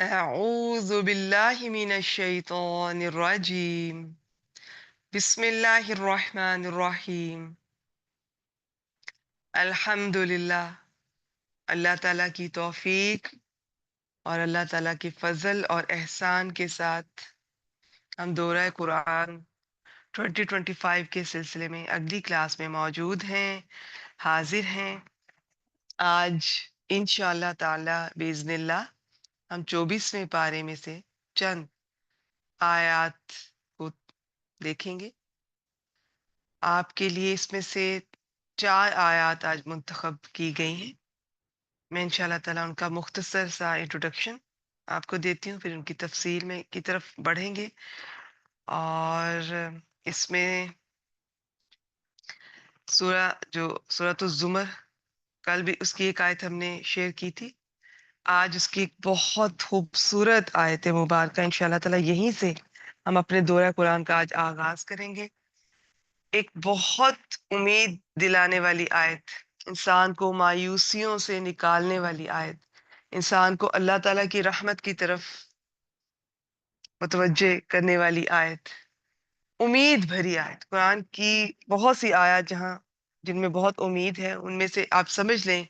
أعوذ بالله من الشيطان الرجيم. بسم الله الرحمن الرحیم. الحمدللہ. اللہ تعالیٰ کی توفیق اور اللہ تعالیٰ کے فضل اور احسان کے ساتھ ہم دورہ قرآن 2025 کے سلسلے میں اگلی کلاس میں موجود ہیں، حاضر ہیں. آج انشاءاللہ تعالیٰ باذن اللہ ہم 24ویں پارے میں سے چند آیات کو دیکھیں گے. آپ کے لیے اس میں سے 4 آیات آج منتخب کی گئی ہیں. میں انشاءاللہ تعالیٰ ان کا مختصر سا انٹروڈکشن آپ کو دیتی ہوں، پھر ان کی تفصیل میں کی طرف بڑھیں گے. اور اس میں سورۃ الزمر، کل بھی اس کی ایک آیت ہم نے شیئر کی تھی. آج اس کی ایک بہت خوبصورت آیت مبارکہ انشاءاللہ تعالیٰ یہیں سے ہم اپنے دورہ قرآن کا آج آغاز کریں گے. ایک بہت امید دلانے والی آیت، انسان کو مایوسیوں سے نکالنے والی آیت، انسان کو اللہ تعالیٰ کی رحمت کی طرف متوجہ کرنے والی آیت، امید بھری آیت. قرآن کی بہت سی آیات جن میں بہت امید ہے، ان میں سے آپ سمجھ لیں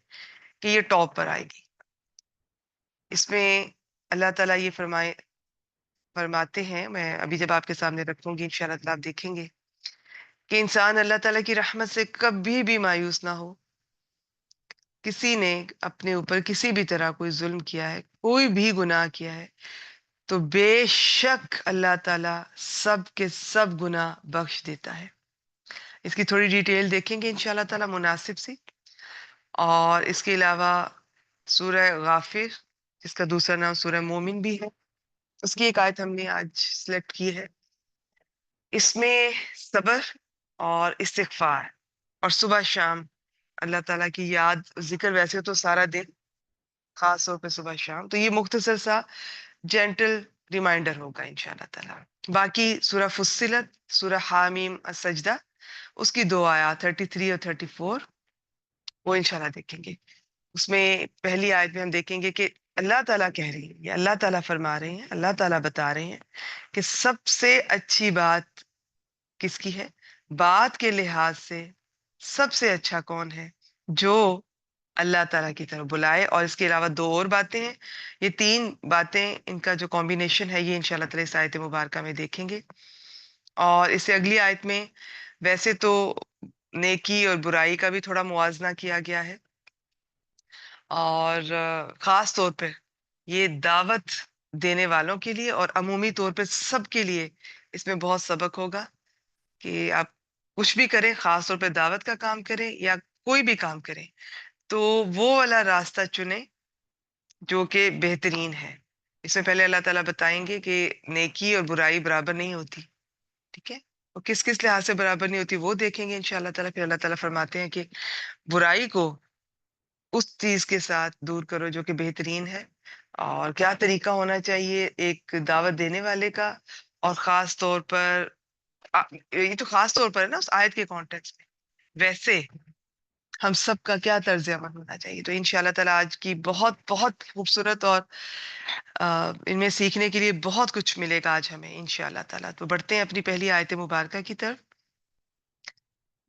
کہ یہ ٹاپ پر آئے گی. اس میں اللہ تعالیٰ یہ فرماتے ہیں، میں ابھی جب آپ کے سامنے رکھوں گی انشاءاللہ تعالیٰ آپ دیکھیں گے کہ انسان اللہ تعالیٰ کی رحمت سے کبھی بھی مایوس نہ ہو. کسی نے اپنے اوپر کسی بھی طرح کوئی ظلم کیا ہے، کوئی بھی گناہ کیا ہے، تو بے شک اللہ تعالیٰ سب کے سب گناہ بخش دیتا ہے. اس کی تھوڑی ڈیٹیل دیکھیں گے انشاءاللہ تعالیٰ مناسب سی. اور اس کے علاوہ سورہ غافر، جس کا دوسرا نام سورہ مومن بھی ہے، اس کی ایک آیت ہم نے آج سلیکٹ کی ہے. اس میں صبر اور استغفار اور صبح شام اللہ تعالیٰ کی یاد ذکر، ویسے تو سارا دن، خاص طور پہ صبح شام، تو یہ مختصر سا جینٹل ریمائنڈر ہوگا انشاءاللہ تعالیٰ. باقی سورہ فصلت، سورہ حامیم السجدہ، اس کی 2 آیات 33 اور 34 وہ انشاءاللہ دیکھیں گے. اس میں پہلی آیت میں ہم دیکھیں گے کہ اللہ تعالیٰ کہہ رہی ہے، یا اللہ تعالیٰ فرما رہے ہیں، اللہ تعالیٰ بتا رہے ہیں کہ سب سے اچھی بات کس کی ہے؟ بات کے لحاظ سے سب سے اچھا کون ہے؟ جو اللہ تعالیٰ کی طرف بلائے. اور اس کے علاوہ 2 اور باتیں ہیں. یہ 3 باتیں، ان کا جو کمبینیشن ہے یہ انشاءاللہ تعالیٰ اس آیت مبارکہ میں دیکھیں گے. اور اس سے اگلی آیت میں ویسے تو نیکی اور برائی کا بھی تھوڑا موازنہ کیا گیا ہے، اور خاص طور پہ یہ دعوت دینے والوں کے لیے اور عمومی طور پہ سب کے لیے اس میں بہت سبق ہوگا کہ آپ کچھ بھی کریں، خاص طور پہ دعوت کا کام کریں یا کوئی بھی کام کریں، تو وہ والا راستہ چنیں جو کہ بہترین ہے. اس میں پہلے اللہ تعالیٰ بتائیں گے کہ نیکی اور برائی برابر نہیں ہوتی، ٹھیک ہے، اور کس کس لحاظ سے برابر نہیں ہوتی وہ دیکھیں گے انشاءاللہ تعالیٰ. پھر اللہ تعالیٰ فرماتے ہیں کہ برائی کو اس چیز کے ساتھ دور کرو جو کہ بہترین ہے. اور کیا طریقہ ہونا چاہیے ایک دعوت دینے والے کا، اور خاص طور پر یہ تو خاص طور پر ہے نا اس آیت کے کانٹیکسٹ میں، ویسے ہم سب کا کیا طرز عمل ہونا چاہیے. تو انشاءاللہ تعالیٰ آج کی بہت بہت خوبصورت، اور ان میں سیکھنے کے لیے بہت کچھ ملے گا آج ہمیں انشاءاللہ تعالیٰ. تو بڑھتے ہیں اپنی پہلی آیت مبارکہ کی طرف.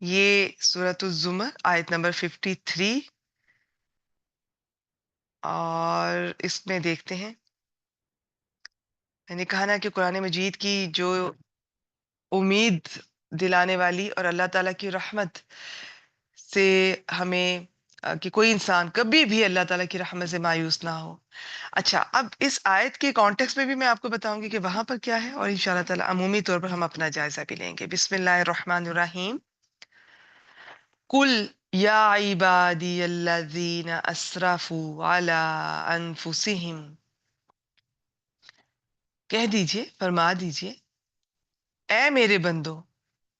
یہ سورۃ الزمر آیت نمبر 53، اور اس میں دیکھتے ہیں، میں نے کہا نا کہ قرآن مجید کی جو امید دلانے والی اور اللہ تعالیٰ کی رحمت سے ہمیں کہ کوئی انسان کبھی بھی اللہ تعالیٰ کی رحمت سے مایوس نہ ہو. اچھا، اب اس آیت کے کانٹیکسٹ میں بھی میں آپ کو بتاؤں گی کہ وہاں پر کیا ہے، اور انشاءاللہ تعالیٰ عمومی طور پر ہم اپنا جائزہ بھی لیں گے. بسم اللہ الرحمن الرحیم. قل یا عبادی الذین اسرفوا علی انفسہم، کہہ دیجئے، فرما دیجئے، اے میرے بندو،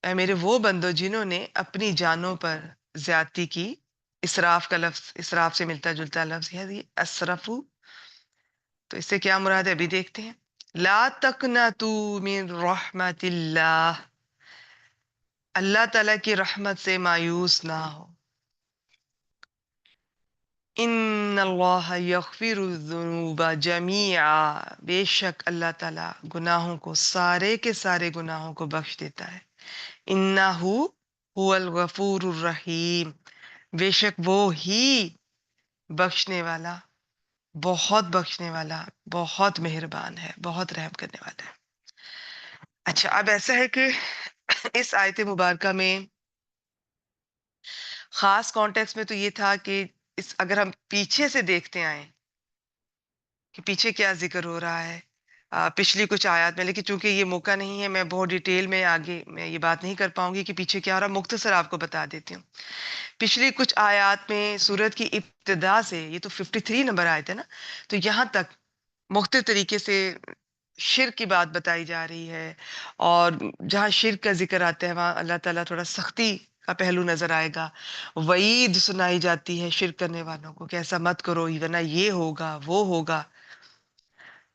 اے میرے وہ بندو جنہوں نے اپنی جانوں پر زیادتی کی. اسراف کا لفظ، اسراف سے ملتا جلتا لفظ ہے یہ اسرفو. تو اس سے کیا مراد ہے ابھی دیکھتے ہیں. لا تقنطوا من رحمت اللہ، اللہ تعالیٰ کی رحمت سے مایوس نہ ہو. ان ان اللہ یغفر الذنوب جمیعا، بے شک اللہ تعالیٰ گناہوں کو، سارے کے سارے گناہوں کو بخش دیتا ہے. انہ هو الغفور الرحیم، بے شک وہ ہی بخشنے والا، بہت بخشنے والا، بہت مہربان ہے، بہت رحم کرنے والا ہے. اچھا، اب ایسا ہے کہ اس آیت مبارکہ میں خاص کانٹیکس میں تو یہ تھا کہ اگر ہم پیچھے سے دیکھتے آئیں کہ پیچھے کیا ذکر ہو رہا ہے پچھلی کچھ آیات میں، لیکن چونکہ یہ موقع نہیں ہے، میں بہت ڈیٹیل میں آگے میں یہ بات نہیں کر پاؤں گی کہ پیچھے کیا ہو رہا، مختصر آپ کو بتا دیتی ہوں. پچھلی کچھ آیات میں سورت کی ابتدا سے، یہ تو 53 نمبر آیت ہے نا، تو یہاں تک مختلف طریقے سے شرک کی بات بتائی جا رہی ہے، اور جہاں شرک کا ذکر آتا ہے وہاں اللہ تعالیٰ تھوڑا سختی کا پہلو نظر آئے گا، وعید سنائی جاتی ہے شرک کرنے والوں کو کہ ایسا مت کرو ورنہ یہ ہوگا وہ ہوگا.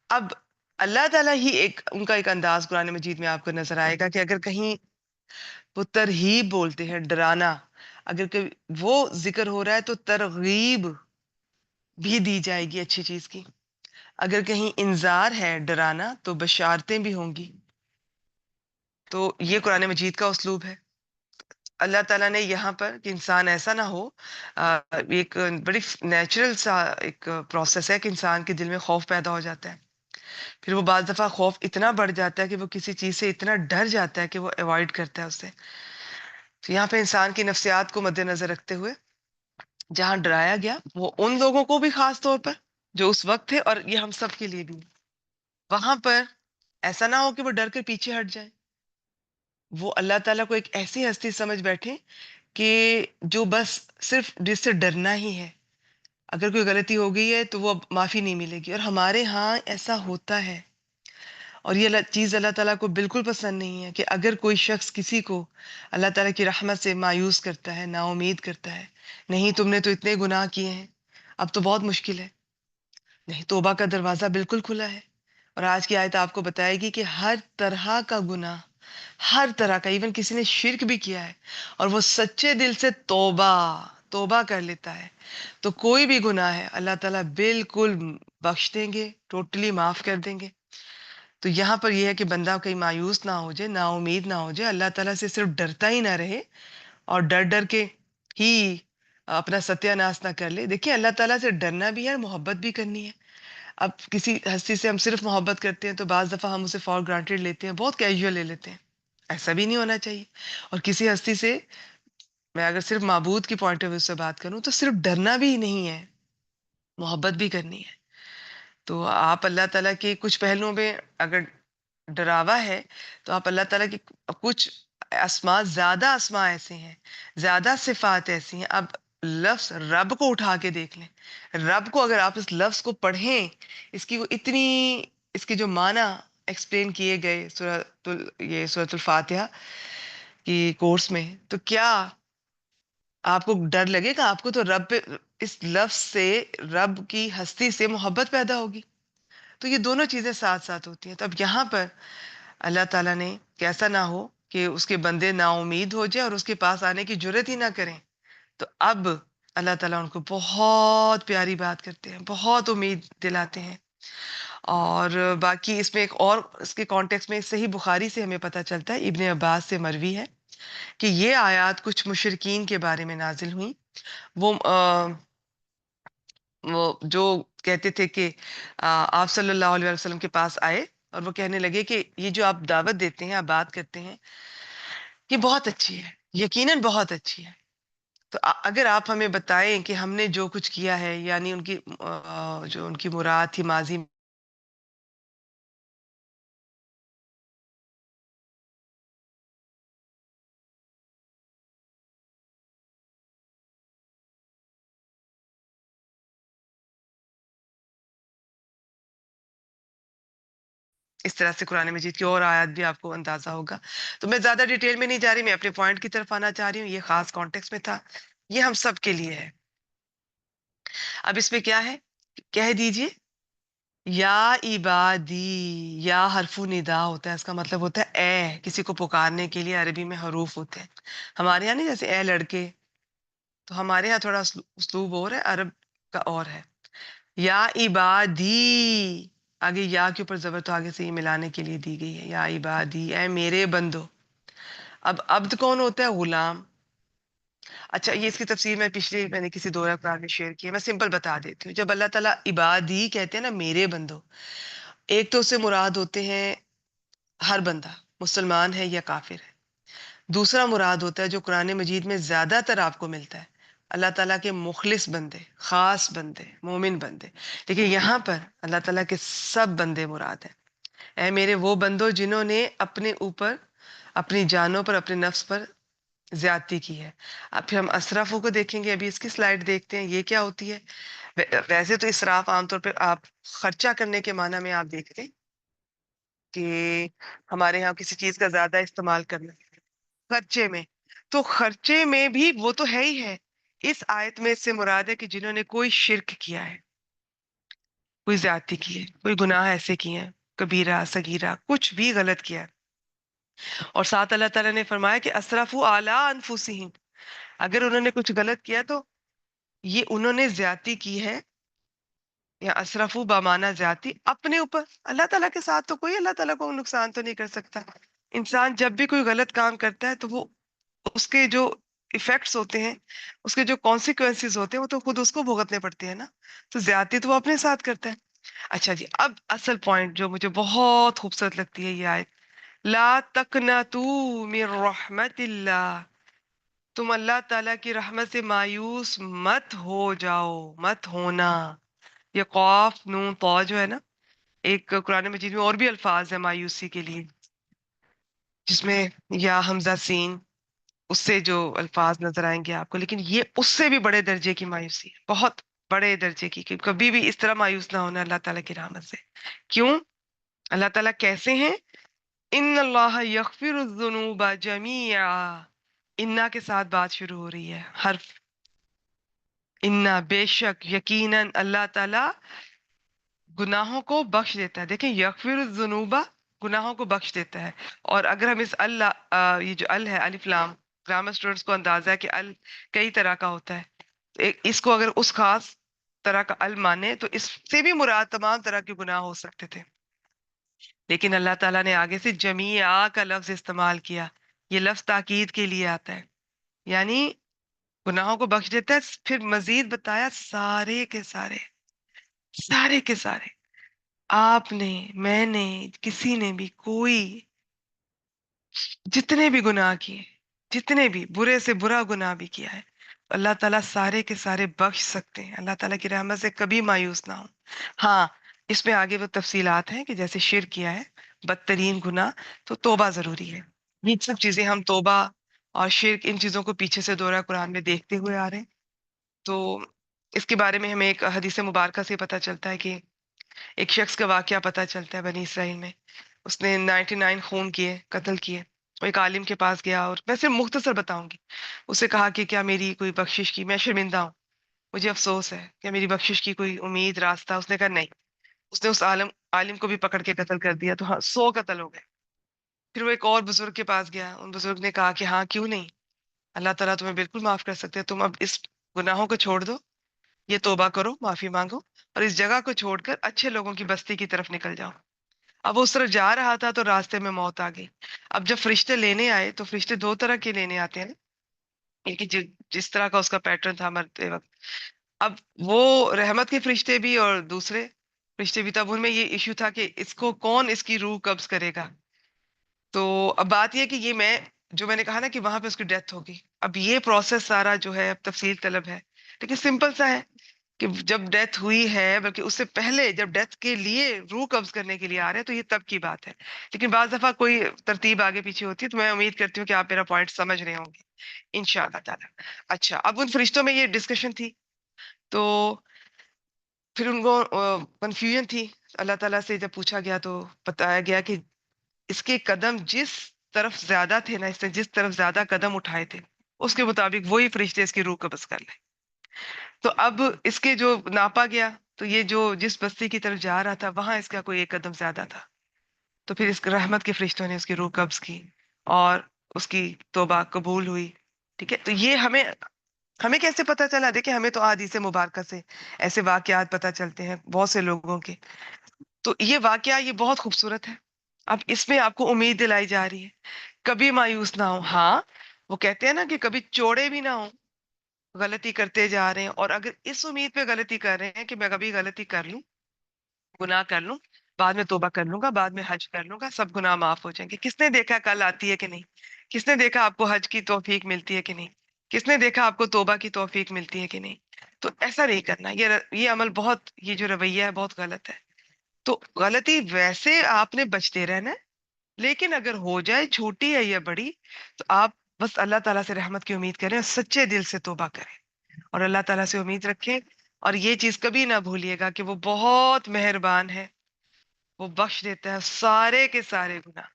اب اللہ تعالیٰ ہی ان کا ایک انداز قرآن مجید میں آپ کو نظر آئے گا کہ اگر کہیں وہ ترہیب بولتے ہیں، ڈرانا، اگر وہ ذکر ہو رہا ہے تو ترغیب بھی دی جائے گی اچھی چیز کی. اگر کہیں انذار ہے، ڈرانا، تو بشارتیں بھی ہوں گی. تو یہ قرآن مجید کا اسلوب ہے. اللہ تعالیٰ نے یہاں پر کہ انسان ایسا نہ ہو، ایک بڑی نیچرل سا ایک پروسیس ہے کہ انسان کے دل میں خوف پیدا ہو جاتا ہے. پھر وہ بعض دفعہ خوف اتنا بڑھ جاتا ہے کہ وہ کسی چیز سے اتنا ڈر جاتا ہے کہ وہ اوائڈ کرتا ہے اسے. تو یہاں پہ انسان کی نفسیات کو مد نظر رکھتے ہوئے جہاں ڈرایا گیا وہ ان لوگوں کو بھی خاص طور پر جو اس وقت تھے، اور یہ ہم سب کے لیے بھی، وہاں پر ایسا نہ ہو کہ وہ ڈر کر پیچھے ہٹ جائیں. وہ اللہ تعالیٰ کو ایک ایسی ہستی سمجھ بیٹھے کہ جو بس صرف جس سے ڈرنا ہی ہے. اگر کوئی غلطی ہو گئی ہے تو وہ اب معافی نہیں ملے گی، اور ہمارے ہاں ایسا ہوتا ہے. اور یہ چیز اللہ تعالیٰ کو بالکل پسند نہیں ہے کہ اگر کوئی شخص کسی کو اللہ تعالیٰ کی رحمت سے مایوس کرتا ہے، نا امید کرتا ہے، نہیں تم نے تو اتنے گناہ کیے ہیں، اب تو بہت مشکل ہے. نہیں، توبہ کا دروازہ بالکل کھلا ہے. اور آج کی آیت آپ کو بتائے گی کہ ہر طرح کا گناہ، ہر طرح کا، ایون کسی نے شرک بھی کیا ہے اور وہ سچے دل سے توبہ کر لیتا ہے، تو کوئی بھی گناہ ہے اللہ تعالیٰ بالکل بخش دیں گے، ٹوٹلی معاف کر دیں گے. تو یہاں پر یہ ہے کہ بندہ کہیں مایوس نہ ہو جائے، نا امید نہ ہو جائے، اللہ تعالیٰ سے صرف ڈرتا ہی نہ رہے اور ڈر ڈر کے ہی اپنا ستیہ ناش نہ کر لے. دیکھیے، اللہ تعالیٰ سے ڈرنا بھی ہے اور محبت بھی کرنی ہے. اب کسی ہستی سے ہم صرف محبت کرتے ہیں تو بعض دفعہ ہم اسے فار گرانٹیڈ لیتے ہیں، بہت کیجول لے لیتے ہیں. ایسا بھی نہیں ہونا چاہیے. اور کسی ہستی سے میں اگر صرف معبود کی پوائنٹ آف ویو سے بات کروں تو صرف ڈرنا بھی نہیں ہے، محبت بھی کرنی ہے. تو آپ اللہ تعالیٰ کے کچھ پہلوؤں میں اگر ڈراوا ہے تو آپ اللہ تعالیٰ کی کچھ زیادہ اسماء ایسے ہیں، زیادہ صفات ایسی ہیں. اب لفظ رب کو اٹھا کے دیکھ لیں. رب کو اگر آپ اس لفظ کو پڑھیں، اس کی وہ اتنی، اس کے جو معنی ایکسپلین کیے گئے یہ سورۃ الفاتحہ کی کورس میں، تو کیا آپ کو ڈر لگے گا؟ آپ کو تو رب پہ، اس لفظ سے، رب کی ہستی سے محبت پیدا ہوگی. تو یہ دونوں چیزیں ساتھ ساتھ ہوتی ہیں. تو اب یہاں پر اللہ تعالیٰ نے کیسا نہ ہو کہ اس کے بندے نا امید ہو جائے اور اس کے پاس آنے کی جرت ہی نہ کریں. تو اب اللہ تعالیٰ ان کو بہت پیاری بات کرتے ہیں، بہت امید دلاتے ہیں. اور باقی اس میں ایک اور اس کے کانٹیکس میں صحیح بخاری سے ہمیں پتہ چلتا ہے، ابن عباس سے مروی ہے کہ یہ آیات کچھ مشرکین کے بارے میں نازل ہوئیں. وہ جو کہتے تھے کہ آپ صلی اللہ علیہ وسلم کے پاس آئے اور وہ کہنے لگے کہ یہ جو آپ دعوت دیتے ہیں، آپ بات کرتے ہیں، یہ بہت اچھی ہے، یقیناً بہت اچھی ہے. تو اگر آپ ہمیں بتائیں کہ ہم نے جو کچھ کیا ہے، یعنی ان کی جو ان کی مراد تھی ماضی میں، اس طرح سے قرآن مجید کی اور آیات بھی آپ کو اندازہ ہوگا. تو میں زیادہ ڈیٹیل میں نہیں جا رہی، میں اپنے پوائنٹ کی طرف آنا چاہ رہی ہوں. یہ خاص کانٹیکس میں تھا، یہ ہم سب کے لیے ہے. اب اس میں کیا ہے، کہہ دیجئے یا عبادی. یا حرف ندا ہوتا ہے، اس کا مطلب ہوتا ہے اے. کسی کو پکارنے کے لیے عربی میں حروف ہوتے ہیں. ہمارے یہاں نہیں جیسے اے لڑکے، تو ہمارے یہاں تھوڑا اسلوب اور ہے. عرب کا اور ہے. یا عبادی، آگے یا کے اوپر زبر تو آگے سے یہ ملانے کے لیے دی گئی ہے. یا عبادی، اے میرے بندو. اب عبد کون ہوتا ہے؟ غلام. اچھا، یہ اس کی تفسیر میں نے کسی دورہ قرآن میں شیئر کی ہے، میں سمپل بتا دیتی ہوں. جب اللہ تعالیٰ عبادی کہتے ہیں نا، میرے بندو، ایک تو اس سے مراد ہوتے ہیں ہر بندہ، مسلمان ہے یا کافر ہے. دوسرا مراد ہوتا ہے جو قرآن مجید میں زیادہ تر آپ کو ملتا ہے، اللہ تعالیٰ کے مخلص بندے، خاص بندے، مومن بندے. لیکن یہاں پر اللہ تعالیٰ کے سب بندے مراد ہیں. اے میرے وہ بندو جنہوں نے اپنے اوپر، اپنی جانوں پر، اپنے نفس پر زیادتی کی ہے. اب پھر ہم اسرافوں کو دیکھیں گے. ابھی اس کی سلائیڈ دیکھتے ہیں یہ کیا ہوتی ہے. ویسے تو اسراف عام طور پہ آپ خرچہ کرنے کے معنی میں آپ دیکھتے ہیں کہ ہمارے یہاں کسی چیز کا زیادہ استعمال کرنا خرچے میں. تو خرچے میں بھی وہ تو ہے ہی ہے. اس آیت میں اس سے مراد ہے کہ جنہوں نے کوئی شرک کیا ہے، کوئی زیادتی کی ہے، کوئی گناہ ایسے کیے ہیں، کبیرہ صغیرہ، کچھ بھی غلط کیا ہے. اور ساتھ اللہ تعالیٰ نے فرمایا کہ اسرفوا اعلی انفسہم، اگر انہوں نے کچھ غلط کیا تو یہ انہوں نے زیادتی کی ہے، یا اسرفو بامانہ زیادتی اپنے اوپر. اللہ تعالیٰ کے ساتھ تو کوئی اللہ تعالیٰ کو نقصان تو نہیں کر سکتا. انسان جب بھی کوئی غلط کام کرتا ہے تو وہ اس کے جو ایفیکٹس ہوتے ہیں، اس کے جو کانسیکوینسز ہوتے ہیں، وہ تو خود اس کو بھگتنے پڑتے ہیں نا. تو زیادتی تو وہ اپنے ساتھ کرتا ہے. اچھا جی، اب اصل پوائنٹ جو مجھے بہت خوبصورت لگتی ہے یہ آیت، لا تقنطوا من رحمت اللہ، تم اللہ تعالیٰ کی رحمت سے مایوس مت ہو جاؤ، مت ہونا. یہ قاف نون طا جو ہے نا، ایک قرآن مجید میں اور بھی الفاظ ہیں مایوسی کے لیے، جس میں یا حمزہ سین، اس سے جو الفاظ نظر آئیں گے آپ کو. لیکن یہ اس سے بھی بڑے درجے کی مایوسی ہے، بہت بڑے درجے کی، کہ کبھی بھی اس طرح مایوس نہ ہونا اللہ تعالیٰ کی رحمت سے. کیوں؟ اللہ تعالیٰ کیسے ہیں؟ ان اللہ یغفر الذنوب جمیعا. انا کے ساتھ بات شروع ہو رہی ہے، حرف انا، بے شک، یقیناً اللہ تعالیٰ گناہوں کو بخش دیتا ہے. دیکھیں، یغفر الذنوب، گناہوں کو بخش دیتا ہے. اور اگر ہم اس اللہ، یہ جو ال ہے، الف لام، گرامر اسٹوڈنٹس کو اندازہ ہے کہ ال کئی طرح کا ہوتا ہے. اس کو اگر اس خاص طرح کا ال مانے تو اس سے بھی مراد تمام طرح کے گناہ ہو سکتے تھے. لیکن اللہ تعالیٰ نے آگے سے جمیع کا لفظ استعمال کیا. یہ لفظ تاکید کے لیے آتا ہے، یعنی گناہوں کو بخش دیتا ہے. پھر مزید بتایا سارے کے سارے، سارے کے سارے، آپ نے، میں نے، کسی نے بھی، کوئی، جتنے بھی گناہ کیے، جتنے بھی برے سے برا گناہ بھی کیا ہے، اللہ تعالیٰ سارے کے سارے بخش سکتے ہیں. اللہ تعالیٰ کی رحمت سے کبھی مایوس نہ ہو. ہاں، اس میں آگے وہ تفصیلات ہیں کہ جیسے شرک کیا ہے، بدترین گناہ، تو توبہ ضروری ہے. یہ سب چیزیں ہم توبہ اور شرک، ان چیزوں کو پیچھے سے دورہ قرآن میں دیکھتے ہوئے آ رہے ہیں. تو اس کے بارے میں ہمیں ایک حدیث مبارکہ سے پتہ چلتا ہے کہ ایک شخص کا واقعہ پتہ چلتا ہے بنی اسرائیل میں. اس نے 99 خون کیے، قتل کیے. وہ ایک عالم کے پاس گیا، اور میں صرف مختصر بتاؤں گی. اسے کہا کہ کیا میری کوئی بخشش کی، میں شرمندہ ہوں، مجھے افسوس ہے، کیا میری بخشش کی کوئی امید، راستہ؟ اس نے کہا نہیں. اس نے اس عالم کو بھی پکڑ کے قتل کر دیا. تو ہاں، 100 قتل ہو گئے. پھر وہ ایک اور بزرگ کے پاس گیا. ان بزرگ نے کہا کہ ہاں، کیوں نہیں، اللہ تعالیٰ تمہیں بالکل معاف کر سکتے ہیں، تم اب اس گناہوں کو چھوڑ دو، یہ توبہ کرو، معافی مانگو، اور اس جگہ کو چھوڑ کر اچھے لوگوں کی بستی کی طرف نکل جاؤ. اب وہ اس طرف جا رہا تھا تو راستے میں موت آ گئی. اب جب فرشتے لینے آئے تو فرشتے دو طرح کے لینے آتے ہیں نا، ایک جس طرح کا اس کا پیٹرن تھا مرتے وقت. اب وہ رحمت کے فرشتے بھی اور دوسرے فرشتے بھی. تب ان میں یہ ایشو تھا کہ اس کو کون اس کی روح قبض کرے گا. تو اب بات یہ کہ یہ جو میں نے کہا نا کہ وہاں پہ اس کی ڈیتھ ہوگی. اب یہ پروسیس سارا جو ہے اب تفصیل طلب ہے، لیکن سمپل سا ہے کہ جب ڈیتھ ہوئی ہے، بلکہ اس سے پہلے جب ڈیتھ کے لیے روح قبض کرنے کے لیے آ رہے ہیں، تو یہ تب کی بات ہے. لیکن بعض دفعہ کوئی ترتیب آگے پیچھے ہوتی ہے. تو میں امید کرتی ہوں کہ آپ میرا پوائنٹ سمجھ رہے ہوں گے انشاءاللہ تعالیٰ. اچھا، اب ان فرشتوں میں یہ ڈسکشن تھی، تو پھر ان کو کنفیوژن تھی. اللہ تعالیٰ سے جب پوچھا گیا تو بتایا گیا کہ اس کے قدم جس طرف زیادہ تھے نا، اس نے جس طرف زیادہ قدم اٹھائے تھے، اس کے مطابق وہی فرشتے اس کی روح قبض کر لیں. تو اب اس کے جو ناپا گیا، تو یہ جو جس بستی کی طرف جا رہا تھا وہاں اس کا کوئی ایک قدم زیادہ تھا. تو پھر اس رحمت کے فرشتوں نے اس کی روح قبض کی اور اس کی توبہ قبول ہوئی. ٹھیک ہے، تو یہ ہمیں ہمیں کیسے پتا چلا؟ دیکھیں ہمیں تو حدیث مبارکہ سے ایسے واقعات پتا چلتے ہیں بہت سے لوگوں کے. تو یہ واقعہ یہ بہت خوبصورت ہے. اب اس میں آپ کو امید دلائی جا رہی ہے کبھی مایوس نہ ہو. ہاں وہ کہتے ہیں نا کہ کبھی چوڑے بھی نہ ہو، غلطی کرتے جا رہے ہیں، اور اگر اس امید پہ غلطی کر رہے ہیں کہ میں کبھی غلطی کر لوں، گناہ کر لوں، بعد میں توبہ کر لوں گا، بعد میں حج کر لوں گا، سب گناہ معاف ہو جائیں گے. کس نے دیکھا کل آتی ہے کہ نہیں؟ کس نے دیکھا آپ کو حج کی توفیق ملتی ہے کہ نہیں؟ کس نے دیکھا آپ کو توبہ کی توفیق ملتی ہے کہ نہیں؟ تو ایسا نہیں کرنا. یہ عمل بہت، یہ جو رویہ ہے بہت غلط ہے. تو غلطی ویسے آپ نے بچتے رہنا ہے، لیکن اگر ہو جائے چھوٹی ہے یا بڑی تو آپ بس اللہ تعالیٰ سے رحمت کی امید کریں اور سچے دل سے توبہ کریں اور اللہ تعالیٰ سے امید رکھیں. اور یہ چیز کبھی نہ بھولیے گا کہ وہ بہت مہربان ہے، وہ بخش دیتا ہے سارے کے سارے گناہ.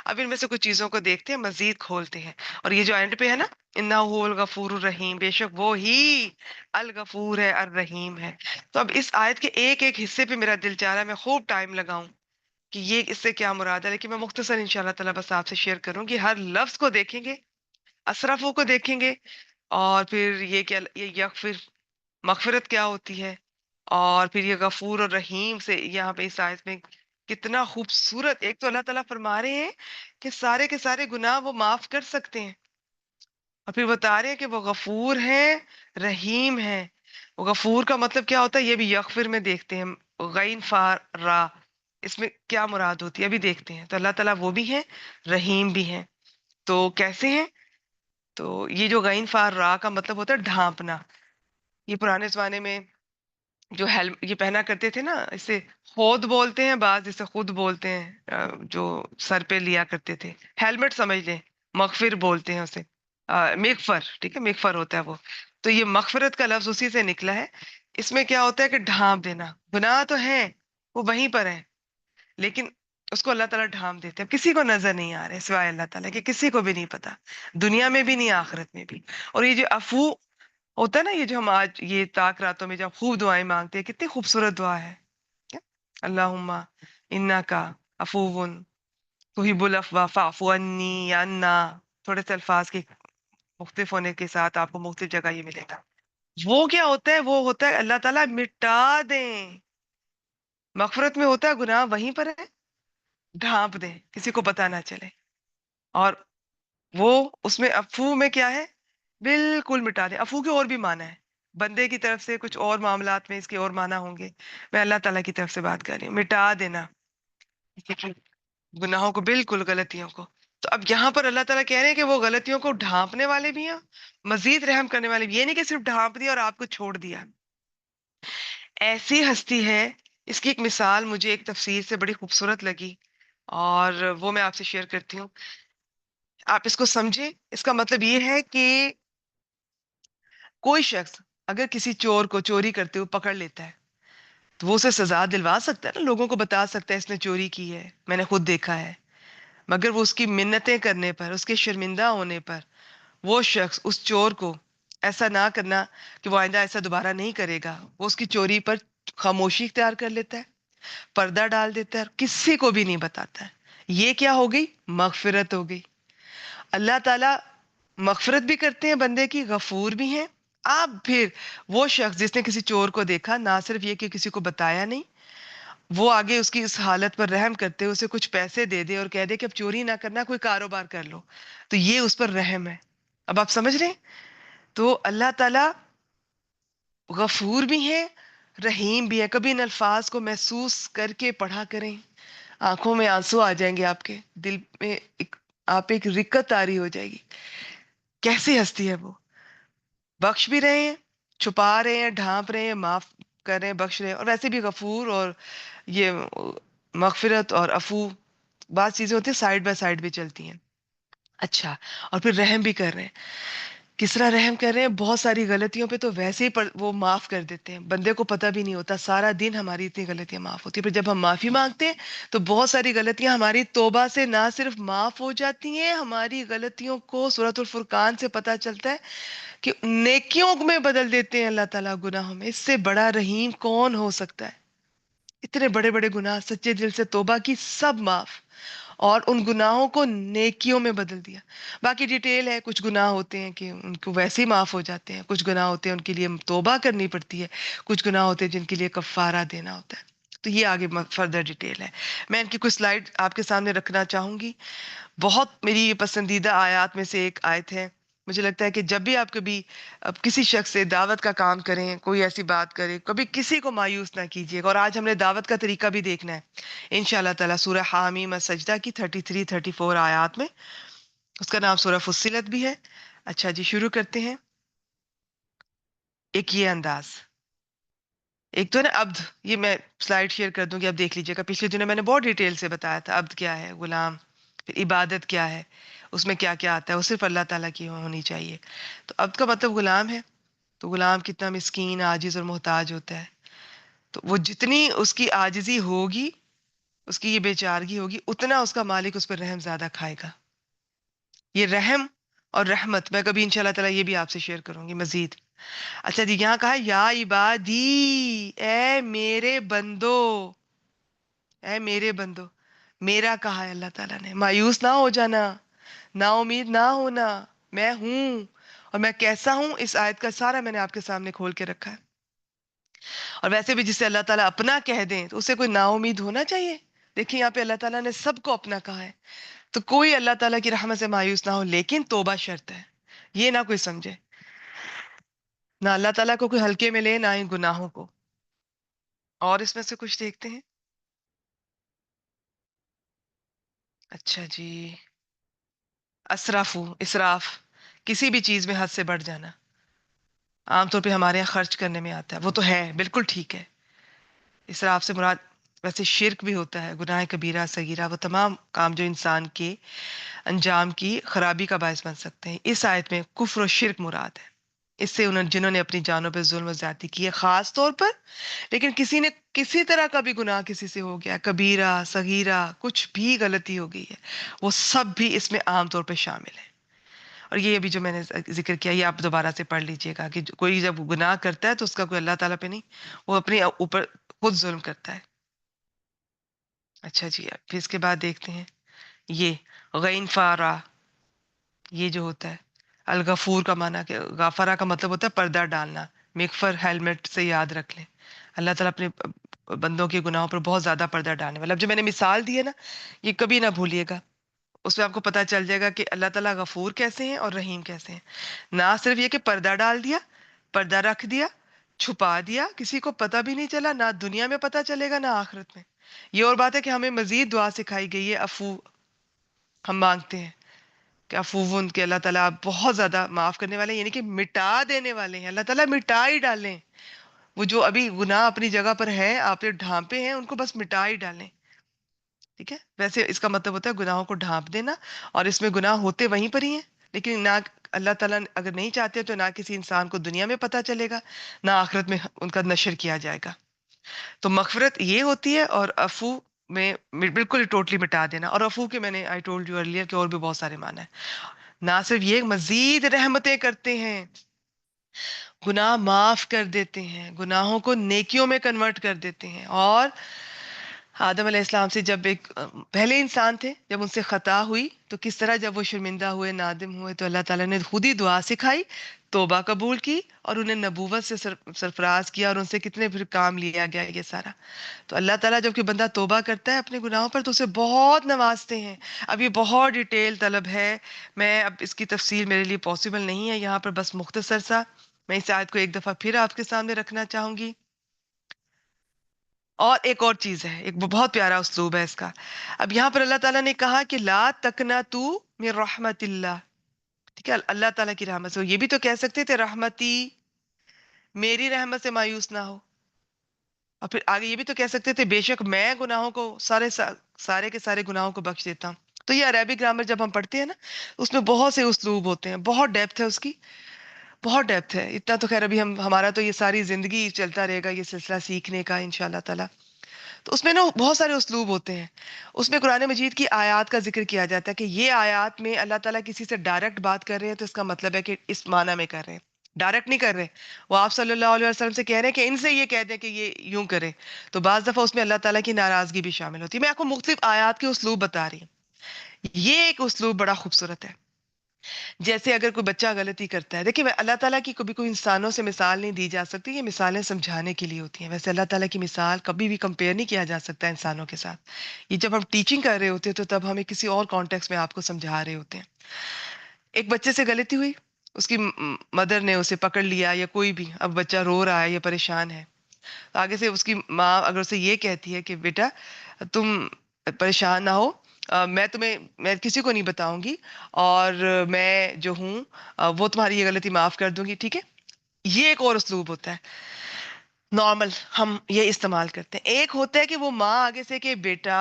اب ان میں سے کچھ چیزوں کو دیکھتے ہیں، مزید کھولتے ہیں. اور یہ جو اینڈ پہ ہے نا، انہ الغفور الرحیم، بے شک وہ ہی الغفور ہے، الرحیم ہے. تو اب اس آیت کے ایک ایک حصے پہ میرا دل چاہ رہا ہے میں خوب ٹائم لگاؤں کہ یہ اس سے کیا مراد ہے، لیکن میں مختصر انشاءاللہ تعالیٰ بس آپ سے شیئر کروں کہ ہر لفظ کو دیکھیں گے، اسرافوں کو دیکھیں گے، اور پھر یہ کیا، یہ یغفر، مغفرت کیا ہوتی ہے، اور پھر یہ غفور اور رحیم سے یہاں پہ اس آیت میں کتنا خوبصورت. ایک تو اللہ تعالیٰ فرما رہے ہیں کہ سارے کے سارے گناہ وہ معاف کر سکتے ہیں، اور پھر بتا رہے ہیں کہ وہ غفور ہیں، رحیم ہیں. وہ غفور کا مطلب کیا ہوتا ہے یہ بھی یغفر میں دیکھتے ہیں. غین فا را، اس میں کیا مراد ہوتی ہے ابھی دیکھتے ہیں. تو اللہ تعالیٰ وہ بھی ہیں، رحیم بھی ہیں. تو کیسے ہیں؟ تو یہ جو غین فا را کا مطلب ہوتا ہے ڈھانپنا. یہ پرانے زمانے میں جو یہ پہنا کرتے تھے نا، اسے خود بولتے ہیں، بعض اسے خود بولتے ہیں، جو سر پہ لیا کرتے تھے، ہیلمٹ سمجھ لیں، مغفر بولتے ہیں اسے، مغفر، ٹھیک ہے، مغفر ہوتا ہے وہ. تو یہ مغفرت کا لفظ اسی سے نکلا ہے. اس میں کیا ہوتا ہے کہ ڈھانپ دینا. گناہ تو ہے، وہ وہیں پر ہے، لیکن اس کو اللہ تعالیٰ ڈھانپ دیتے ہیں. کسی کو نظر نہیں آ رہے سوائے اللہ تعالیٰ کہ، کسی کو بھی نہیں پتا، دنیا میں بھی نہیں آخرت میں بھی. اور یہ جو عفو ہوتا ہے نا، یہ جو ہم آج یہ طاق راتوں میں جب خوب دعائیں مانگتے ہیں، کتنی خوبصورت دعا ہے. کیا؟ اللہم انکا عفون تحب العفو فاعف عنی، یا انا، تھوڑے سے الفاظ کے مختلف ہونے کے ساتھ آپ کو مختلف جگہ یہ ملے گا. وہ کیا ہوتا ہے؟ وہ ہوتا ہے اللہ تعالیٰ مٹا دیں. مغفرت میں ہوتا ہے گناہ وہیں پر ہے، ڈھانپ دیں، کسی کو پتا نہ چلے. اور وہ اس میں عفو میں کیا ہے؟ بالکل مٹا دیں. عفو کے اور بھی معنی ہے، بندے کی طرف سے کچھ اور معاملات میں اس کے اور معنی ہوں گے، میں اللہ تعالیٰ کی طرف سے بات کر رہی ہوں. مٹا دینا گناہوں کو، بالکل غلطیوں کو. تو اب یہاں پر اللہ تعالیٰ کہہ رہے ہیں کہ وہ غلطیوں کو ڈھانپنے والے بھی ہیں، مزید رحم کرنے والے بھی. یہ نہیں کہ صرف ڈھانپ دیا اور آپ کو چھوڑ دیا. ایسی ہستی ہے، اس کی ایک مثال مجھے ایک تفسیر سے بڑی خوبصورت لگی، اور وہ میں آپ سے شیئر کرتی ہوں. آپ اس کو سمجھیں. اس کا مطلب یہ ہے کہ کوئی شخص اگر کسی چور کو چوری کرتے ہوئے پکڑ لیتا ہے تو وہ اسے سزا دلوا سکتا ہے نا، لوگوں کو بتا سکتا ہے اس نے چوری کی ہے، میں نے خود دیکھا ہے. مگر وہ اس کی منتیں کرنے پر، اس کے شرمندہ ہونے پر، وہ شخص اس چور کو ایسا نہ کرنا کہ وہ آئندہ ایسا دوبارہ نہیں کرے گا، وہ اس کی چوری پر خاموشی اختیار کر لیتا ہے، پردہ ڈال دیتا ہے، اور کسی کو بھی نہیں بتاتا ہے. یہ کیا ہو گئی؟ مغفرت ہو گئی. اللہ تعالیٰ مغفرت بھی کرتے ہیں بندے کی، غفور بھی ہیں. آپ پھر وہ شخص جس نے کسی چور کو دیکھا، نہ صرف یہ کہ کسی کو بتایا نہیں، وہ آگے اس کی اس حالت پر رحم کرتے اسے کچھ پیسے دے دے اور کہہ دے کہ اب چوری نہ کرنا، کوئی کاروبار کر لو، تو یہ اس پر رحم ہے. اب آپ سمجھ رہے ہیں؟ تو اللہ تعالیٰ غفور بھی ہیں، رحیم بھی ہے. کبھی ان الفاظ کو محسوس کر کے پڑھا کریں، آنکھوں میں آنسو آ جائیں گے، آپ کے دل میں آپ ایک رکت طاری ہو جائے گی. کیسی ہستی ہے وہ! بخش بھی رہے ہیں، چھپا رہے ہیں، ڈھانپ رہے ہیں، معاف کر رہے ہیں، بخش رہے ہیں، اور ویسے بھی غفور اور یہ مغفرت اور عفو، بعض چیزیں ہوتی ہیں سائیڈ بائی سائیڈ بھی چلتی ہیں. اچھا، اور پھر رحم بھی کر رہے ہیں. کس طرح رحم کر رہے ہیں؟ بہت ساری غلطیوں پہ تو ویسے ہی وہ معاف کر دیتے ہیں، بندے کو پتہ بھی نہیں ہوتا، سارا دن ہماری اتنی غلطیاں معاف ہوتی ہیں. پھر جب ہم معافی مانگتے ہیں تو بہت ساری غلطیاں ہماری توبہ سے نہ صرف معاف ہو جاتی ہیں، ہماری غلطیوں کو سورۃ الفرقان سے پتہ چلتا ہے کہ نیکیوں میں بدل دیتے ہیں اللہ تعالیٰ گناہوں میں. اس سے بڑا رحیم کون ہو سکتا ہے؟ اتنے بڑے بڑے گناہ سچے دل سے توبہ کی، سب معاف، اور ان گناہوں کو نیکیوں میں بدل دیا۔ باقی ڈیٹیل ہے، کچھ گناہ ہوتے ہیں کہ ان کو ویسے ہی معاف ہو جاتے ہیں، کچھ گناہ ہوتے ہیں ان کے لیے توبہ کرنی پڑتی ہے، کچھ گناہ ہوتے ہیں جن کے لیے کفارہ دینا ہوتا ہے۔ تو یہ آگے فردر ڈیٹیل ہے۔ میں ان کی کچھ سلائڈ آپ کے سامنے رکھنا چاہوں گی۔ بہت میری پسندیدہ آیات میں سے ایک آیت ہے۔ مجھے لگتا ہے کہ جب بھی آپ کبھی اب کسی شخص سے دعوت کا کام کریں، کوئی ایسی بات کرے، کبھی کسی کو مایوس نہ کیجیے گا۔ اور آج ہم نے دعوت کا طریقہ بھی دیکھنا ہے انشاءاللہ تعالیٰ، سورہ حامیم السجدہ کی 33 34 آیات میں۔ اس کا نام سورہ فصلت بھی ہے۔ اچھا جی، شروع کرتے ہیں۔ ایک یہ انداز، ایک تو ہے نا عبد، یہ میں سلائیڈ شیئر کر دوں گی، اب دیکھ لیجیے گا۔ پچھلے دنوں میں نے بہت ڈیٹیل سے بتایا تھا عبد کیا ہے، غلام، پھر عبادت کیا ہے، اس میں کیا کیا آتا ہے، وہ صرف اللہ تعالیٰ کی ہونی چاہیے۔ تو عبد کا مطلب غلام ہے۔ تو غلام کتنا مسکین، عاجز اور محتاج ہوتا ہے، تو وہ جتنی اس کی عاجزی ہوگی، اس کی یہ بیچارگی ہوگی، اتنا اس کا مالک اس پر رحم زیادہ کھائے گا۔ یہ رحم اور رحمت میں کبھی انشاءاللہ تعالیٰ یہ بھی آپ سے شیئر کروں گی مزید۔ اچھا جی، یہاں کہا ہے یا عبادی، اے میرے بندو، اے میرے بندو، میرا کہا ہے اللہ تعالیٰ نے۔ مایوس نہ ہو جانا، نا امید نہ ہونا، میں ہوں، اور میں کیسا ہوں اس آیت کا سارا میں نے آپ کے سامنے کھول کے رکھا ہے۔ اور ویسے بھی جسے اللہ تعالیٰ اپنا کہہ دیں تو اسے کوئی نا امید ہونا چاہیے۔ دیکھیں یہاں پہ اللہ تعالیٰ نے سب کو اپنا کہا ہے، تو کوئی اللہ تعالیٰ کی رحمت سے مایوس نہ ہو، لیکن توبہ شرط ہے، یہ نہ کوئی سمجھے، نہ اللہ تعالیٰ کو کوئی ہلکے میں لے، نہ ہی گناہوں کو۔ اور اس میں سے کچھ دیکھتے ہیں۔ اچھا جی، اسرافو، اسراف، کسی بھی چیز میں حد سے بڑھ جانا، عام طور پہ ہمارے یہاں خرچ کرنے میں آتا ہے، وہ تو ہے بالکل ٹھیک ہے۔ اسراف سے مراد ویسے شرک بھی ہوتا ہے، گناہ کبیرہ صغیرہ، وہ تمام کام جو انسان کے انجام کی خرابی کا باعث بن سکتے ہیں۔ اس آیت میں کفر و شرک مراد ہے، اس سے جنہوں نے اپنی جانوں پہ ظلم و زیادتی کی ہے خاص طور پر۔ لیکن کسی نے کسی طرح کا بھی گناہ کسی سے ہو گیا، کبیرہ صغیرہ، کچھ بھی غلطی ہو گئی ہے، وہ سب بھی اس میں عام طور پہ شامل ہے۔ اور یہ ابھی جو میں نے ذکر کیا، یہ آپ دوبارہ سے پڑھ لیجئے گا کہ کوئی جب گناہ کرتا ہے تو اس کا کوئی اللہ تعالیٰ پہ نہیں، وہ اپنے اوپر خود ظلم کرتا ہے۔ اچھا جی، پھر اس کے بعد دیکھتے ہیں یہ غین فارا، یہ جو ہوتا ہے الغفور کا معنی کہ غافرہ کا مطلب ہوتا ہے پردہ ڈالنا۔ مغفر ہیلمٹ سے یاد رکھ لیں، اللہ تعالیٰ اپنے بندوں کے گناہوں پر بہت زیادہ پردہ ڈالنے والا۔ اب جو میں نے مثال دی ہے نا، یہ کبھی نہ بھولیے گا، اس میں آپ کو پتہ چل جائے گا کہ اللہ تعالیٰ غفور کیسے ہیں اور رحیم کیسے ہیں۔ نہ صرف یہ کہ پردہ ڈال دیا، پردہ رکھ دیا، چھپا دیا، کسی کو پتہ بھی نہیں چلا، نہ دنیا میں پتہ چلے گا نہ آخرت میں۔ یہ اور بات ہے کہ ہمیں مزید دعا سکھائی گئی ہے، عفو ہم مانگتے ہیں کہ عفوون، کہ اللہ تعالیٰ آپ بہت زیادہ معاف کرنے والے ہیں، یعنی کہ مٹا دینے والے ہیں۔ اللہ تعالیٰ مٹا ہی ڈالیں، وہ جو ابھی گناہ اپنی جگہ پر ہے، آپ نے ڈھانپے ہیں، ان کو بس مٹا ہی ڈالیں۔ ٹھیک ہے، ویسے اس کا مطلب ہوتا ہے گناہوں کو ڈھانپ دینا، اور اس میں گناہ ہوتے وہیں پر ہی ہیں، لیکن نہ اللہ تعالیٰ اگر نہیں چاہتے تو نہ کسی انسان کو دنیا میں پتہ چلے گا، نہ آخرت میں ان کا نشر کیا جائے گا۔ تو مغفرت یہ ہوتی ہے، اور عفو میں بالکل ٹوٹلی مٹا دینا۔ اور عفو کے میں نے آئی ٹولڈ یو ارلیئر کہ اور بھی بہت سارے معنی ہیں۔ نہ صرف یہ، مزید رحمتیں کرتے ہیں، گناہ معاف کر دیتے ہیں، گناہوں کو نیکیوں میں کنورٹ کر دیتے ہیں۔ اور آدم علیہ السلام سے جب ایک پہلے انسان تھے، جب ان سے خطا ہوئی تو کس طرح جب وہ شرمندہ ہوئے، نادم ہوئے، تو اللہ تعالیٰ نے خود ہی دعا سکھائی، توبہ قبول کی، اور انہیں نبوت سے سرفراز کیا، اور ان سے کتنے پھر کام لیا گیا یہ سارا۔ تو اللہ تعالیٰ جب کہ بندہ توبہ کرتا ہے اپنے گناہوں پر تو اسے بہت نوازتے ہیں۔ اب یہ بہت ڈیٹیل طلب ہے، میں اب اس کی تفصیل میرے لیے پاسبل نہیں ہے یہاں پر، بس مختصر سا میں اس آیت کو ایک دفعہ پھر آپ کے سامنے رکھنا چاہوں گی۔ اور ایک اور چیز ہے، ایک بہت پیارا اسلوب ہے اس کا۔ اب یہاں پر اللہ تعالیٰ نے کہا کہ لا تقنطو من رحمت اللہ، ٹھیک ہے، اللہ تعالیٰ کی رحمت سے۔ یہ بھی تو کہہ سکتے تھے رحمتی، میری رحمت سے مایوس نہ ہو، اور پھر آگے یہ بھی تو کہہ سکتے تھے بے شک میں گناہوں کو سارے کے سارے گناہوں کو بخش دیتا ہوں۔ تو یہ عربی گرامر جب ہم پڑھتے ہیں نا، اس میں بہت سے اسلوب ہوتے ہیں، بہت ڈیپتھ ہے اس کی، بہت ڈیپتھ ہے۔ اتنا تو خیر ابھی ہمارا تو یہ ساری زندگی چلتا رہے گا یہ سلسلہ سیکھنے کا انشاءاللہ تعالیٰ۔ تو اس میں نا بہت سارے اسلوب ہوتے ہیں۔ اس میں قرآن مجید کی آیات کا ذکر کیا جاتا ہے کہ یہ آیات میں اللہ تعالیٰ کسی سے ڈائریکٹ بات کر رہے ہیں تو اس کا مطلب ہے کہ اس معنی میں کر رہے ہیں۔ ڈائریکٹ نہیں کر رہے، وہ آپ صلی اللہ علیہ وسلم سے کہہ رہے ہیں کہ ان سے یہ کہہ دیں کہ یہ یوں کرے. تو بعض دفعہ اس میں اللہ تعالیٰ کی ناراضگی بھی شامل ہوتی ہے. میں آپ کو مختلف آیات کے اسلوب بتا رہی ہوں. یہ ایک اسلوب بڑا خوبصورت ہے. جیسے اگر کوئی بچہ غلطی کرتا ہے، دیکھیے اللہ تعالیٰ کی کبھی کوئی انسانوں سے مثال نہیں دی جا سکتی، یہ مثالیں سمجھانے کے لیے ہوتی ہیں. ویسے اللہ تعالیٰ کی مثال کبھی بھی کمپیئر نہیں کیا جا سکتا انسانوں کے ساتھ. یہ جب ہم ٹیچنگ کر رہے ہوتے ہیں تو تب ہمیں کسی اور کانٹیکس میں آپ کو سمجھا رہے ہوتے ہیں. ایک بچے سے غلطی ہوئی، اس کی مدر نے اسے پکڑ لیا یا کوئی بھی، اب بچہ رو رہا ہے یا پریشان ہے. آگے سے اس کی ماں اگر اسے یہ کہتی ہے کہ بیٹا تم پریشان نہ ہو، میں کسی کو نہیں بتاؤں گی، اور میں جو ہوں وہ تمہاری یہ غلطی معاف کر دوں گی، ٹھیک ہے. یہ ایک اور اسلوب ہوتا ہے نارمل، ہم یہ استعمال کرتے ہیں. ایک ہوتا ہے کہ وہ ماں آگے سے کہ بیٹا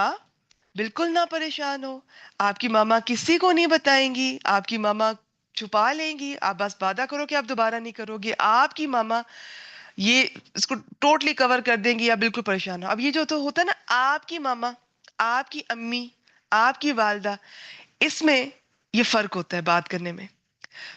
بالکل نہ پریشان ہو، آپ کی ماما کسی کو نہیں بتائیں گی، آپ کی ماما چھپا لیں گی، آپ بس وعدہ کرو کہ آپ دوبارہ نہیں کرو گے، آپ کی ماما یہ اس کو ٹوٹلی کور کر دیں گی، یا بالکل پریشان ہو. اب یہ جو تو ہوتا ہے نا، آپ کی ماما، آپ کی امی، آپ کی والدہ، اس میں یہ فرق ہوتا ہے بات کرنے میں.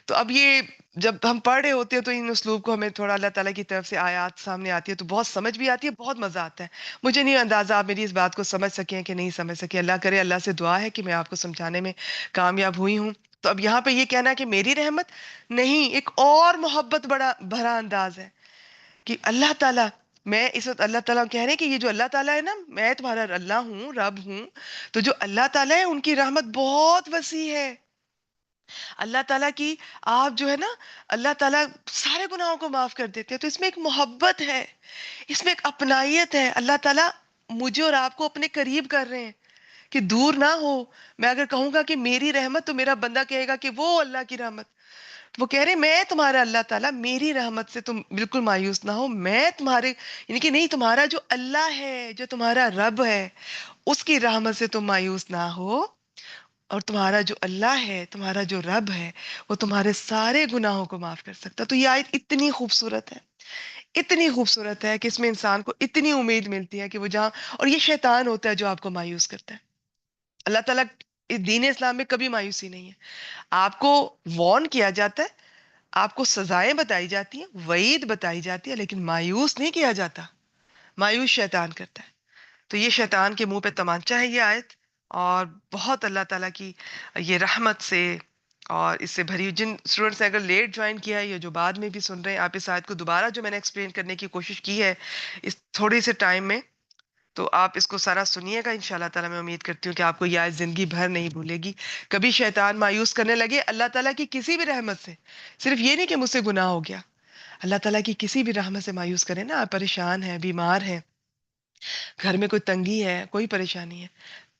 تو اب یہ جب ہم پڑھ رہے ہوتے ہیں تو ان اسلوب کو ہمیں تھوڑا اللہ تعالیٰ کی طرف سے آیات سامنے آتی ہے تو بہت سمجھ بھی آتی ہے، بہت مزہ آتا ہے. مجھے نہیں اندازہ آپ میری اس بات کو سمجھ سکیں کہ نہیں سمجھ سکیں. اللہ کرے، اللہ سے دعا ہے کہ میں آپ کو سمجھانے میں کامیاب ہوئی ہوں. تو اب یہاں پہ یہ کہنا کہ میری رحمت نہیں، ایک اور محبت بڑا بھرا انداز ہے کہ اللہ تعالیٰ، میں اس وقت اللہ تعالیٰ کہہ رہے ہیں کہ یہ جو اللہ تعالیٰ ہے نا، میں تمہارا اللہ ہوں، رب ہوں. تو جو اللہ تعالیٰ ہے ان کی رحمت بہت وسیع ہے. اللہ تعالیٰ کی، آپ جو ہے نا، اللہ تعالیٰ سارے گناہوں کو معاف کر دیتے ہیں. تو اس میں ایک محبت ہے، اس میں ایک اپنائیت ہے. اللہ تعالیٰ مجھے اور آپ کو اپنے قریب کر رہے ہیں کہ دور نہ ہو. میں اگر کہوں گا کہ میری رحمت، تو میرا بندہ کہے گا کہ وہ اللہ کی رحمت. وہ کہہ رہے میں تمہارا اللہ تعالیٰ، میری رحمت سے تم بالکل مایوس نہ ہو. میں تمہارے، یعنی کہ نہیں، تمہارا جو اللہ ہے، جو تمہارا رب ہے، اس کی رحمت سے تم مایوس نہ ہو. اور تمہارا جو اللہ ہے، تمہارا جو رب ہے، وہ تمہارے سارے گناہوں کو معاف کر سکتا. تو یہ آیت اتنی خوبصورت ہے، اتنی خوبصورت ہے کہ اس میں انسان کو اتنی امید ملتی ہے کہ وہ جہاں، اور یہ شیطان ہوتا ہے جو آپ کو مایوس کرتا ہے. اللہ تعالیٰ اس دین اسلام میں کبھی مایوسی نہیں ہے. آپ کو وارن کیا جاتا ہے، آپ کو سزائیں بتائی جاتی ہیں، وعید بتائی جاتی ہے، لیکن مایوس نہیں کیا جاتا. مایوس شیطان کرتا ہے. تو یہ شیطان کے منہ پہ تمانچہ ہے یہ آیت. اور بہت اللہ تعالیٰ کی یہ رحمت سے اور اس سے بھری ہوئی، جن اسٹوڈنٹس نے اگر لیٹ جوائن کیا ہے یا جو بعد میں بھی سن رہے ہیں، آپ اس آیت کو دوبارہ جو میں نے ایکسپلین کرنے کی کوشش کی ہے اس تھوڑی سے ٹائم میں، تو آپ اس کو سارا سنیے گا. انشاءاللہ تعالیٰ میں امید کرتی ہوں کہ آپ کو یہ آیت زندگی بھر نہیں بھولے گی. کبھی شیطان مایوس کرنے لگے اللہ تعالیٰ کی کسی بھی رحمت سے، صرف یہ نہیں کہ مجھ سے گناہ ہو گیا، اللہ تعالیٰ کی کسی بھی رحمت سے مایوس کرے نا، آپ پریشان ہیں، بیمار ہیں، گھر میں کوئی تنگی ہے، کوئی پریشانی ہے،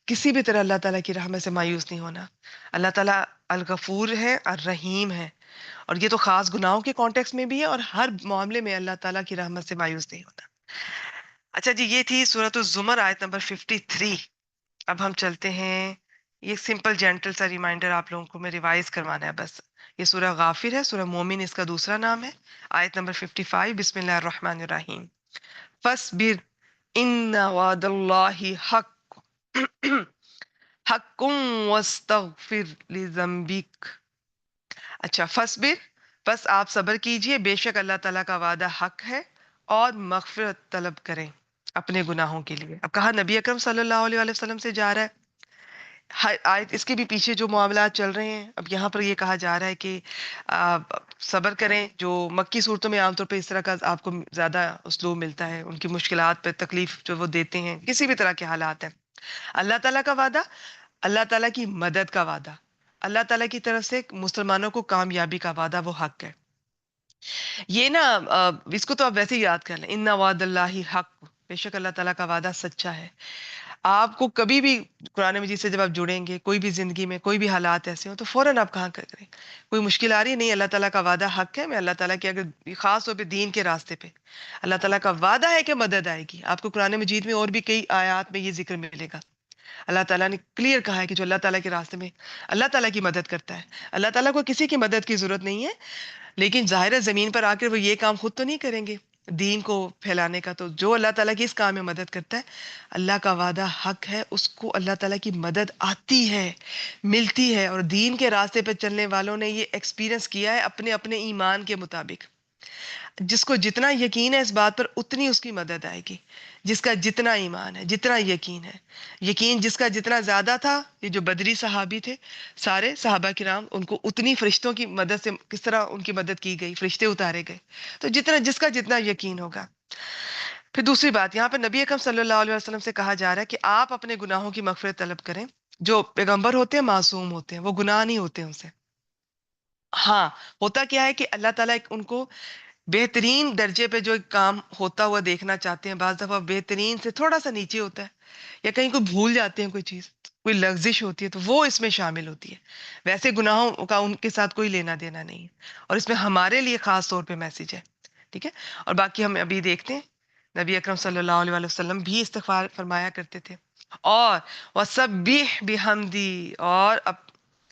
کسی بھی طرح اللہ تعالیٰ کی رحمت سے مایوس نہیں ہونا. اللہ تعالیٰ الغفور ہے، الرحیم ہے. اور یہ تو خاص گناہوں کے کانٹیکس میں بھی ہے، اور ہر معاملے میں اللہ تعالیٰ کی رحمت سے مایوس نہیں ہونا. اچھا جی، یہ تھی سورۃ الزمر آیت نمبر 53. اب ہم چلتے ہیں، یہ سمپل جینٹل سا ریمائنڈر آپ لوگوں کو میں ریوائز کروانا ہے بس. یہ سورہ غافر ہے، سورہ مومن اس کا دوسرا نام ہے. آیت نمبر 55، بسم اللہ الرحمن الرحیم. فَاصْبِرْ إِنَّ وعد اللہ حق حق واستغفر لذنبک. اچھا، فَاصْبِرْ، بس آپ صبر کیجئے، بے شک اللہ تعالیٰ کا وعدہ حق ہے، اور مغفرت طلب کریں اپنے گناہوں کے لیے. اب کہا نبی اکرم صلی اللہ علیہ وآلہ وسلم سے جا رہا ہے. آیت اس کے بھی پیچھے جو معاملات چل رہے ہیں، اب یہاں پر یہ کہا جا رہا ہے کہ آ، صبر کریں. جو مکی صورتوں میں عام طور پہ اس طرح کا آپ کو زیادہ اسلوب ملتا ہے، ان کی مشکلات پہ تکلیف جو وہ دیتے ہیں، کسی بھی طرح کے حالات ہیں. اللہ تعالیٰ کا وعدہ، اللہ تعالیٰ کی مدد کا وعدہ، اللہ تعالیٰ کی طرف سے مسلمانوں کو کامیابی کا وعدہ، وہ حق ہے. یہ نا اس کو تو آپ ویسے ہی یاد کر لیں، ان وعد اللہ حق، بے شک اللہ تعالیٰ کا وعدہ سچا ہے. آپ کو کبھی بھی قرآن مجید سے جب آپ جڑیں گے، کوئی بھی زندگی میں کوئی بھی حالات ایسے ہوں، تو فوراً آپ کہاں کریں، کوئی مشکل آ رہی ہے، نہیں، اللہ تعالیٰ کا وعدہ حق ہے. میں اللہ تعالیٰ کی، اگر خاص طور پہ دین کے راستے پہ اللہ تعالیٰ کا وعدہ ہے کہ مدد آئے گی. آپ کو قرآن مجید میں اور بھی کئی آیات میں یہ ذکر ملے گا. اللہ تعالیٰ نے کلیئر کہا ہے کہ جو اللہ تعالیٰ کے راستے میں اللہ تعالیٰ کی مدد کرتا ہے، اللہ تعالیٰ کو کسی کی مدد کی ضرورت نہیں ہے. لیکن ظاہر ہے زمین پر آ کر وہ یہ کام خود تو نہیں کریں گے. دین کو پھیلانے کا. تو جو اللہ تعالیٰ کی اس کام میں مدد کرتا ہے، اللہ کا وعدہ حق ہے، اس کو اللہ تعالیٰ کی مدد آتی ہے، ملتی ہے. اور دین کے راستے پہ چلنے والوں نے یہ ایکسپیرینس کیا ہے اپنے اپنے ایمان کے مطابق. جس کو جتنا یقین ہے اس بات پر اتنی اس کی مدد آئے گی. جس کا جتنا ایمان ہے، جتنا یقین ہے. یقین جس کا جتنا زیادہ تھا، یہ جو بدری صحابی تھے سارے صحابہ کرام، ان کو اتنی فرشتوں کی مدد سے کس طرح ان کی مدد کی گئی، فرشتے اتارے گئے. تو جتنا جس کا جتنا یقین ہوگا. پھر دوسری بات، یہاں پہ نبی اکرم صلی اللہ علیہ وسلم سے کہا جا رہا ہے کہ آپ اپنے گناہوں کی مغفرت طلب کریں. جو پیغمبر ہوتے ہیں معصوم ہوتے ہیں، وہ گناہ نہیں ہوتے ان سے. ہاں، ہوتا کیا ہے کہ اللہ تعالیٰ ان کو بہترین درجے پہ جو ایک کام ہوتا ہوا دیکھنا چاہتے ہیں. بعض دفعہ بہترین سے تھوڑا سا نیچے ہوتا ہے، یا کہیں کوئی بھول جاتے ہیں کوئی چیز، کوئی لغزش ہوتی ہے، تو وہ اس میں شامل ہوتی ہے. ویسے گناہوں کا ان کے ساتھ کوئی لینا دینا نہیں ہے. اور اس میں ہمارے لیے خاص طور پہ میسج ہے. ٹھیک ہے. اور باقی ہم ابھی دیکھتے ہیں نبی اکرم صلی اللہ علیہ وسلم بھی استغفار فرمایا کرتے تھے. اور وَسَبِّحْ بِحَمْدِی، اور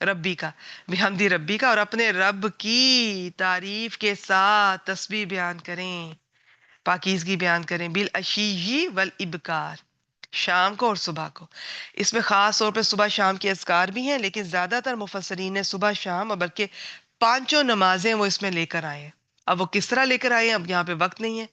ربی کا، بحمدی ربی کا، اور اپنے رب کی تعریف کے ساتھ تسبیح بیان کریں، پاکیزگی بیان کریں. بالعشی والابکار، شام کو اور صبح کو. اس میں خاص طور پہ صبح شام کے اذکار بھی ہیں، لیکن زیادہ تر مفسرین نے صبح شام اور بلکہ پانچوں نمازیں وہ اس میں لے کر آئے ہیں. اب وہ کس طرح لے کر آئے ہیں، اب یہاں پہ وقت نہیں ہے.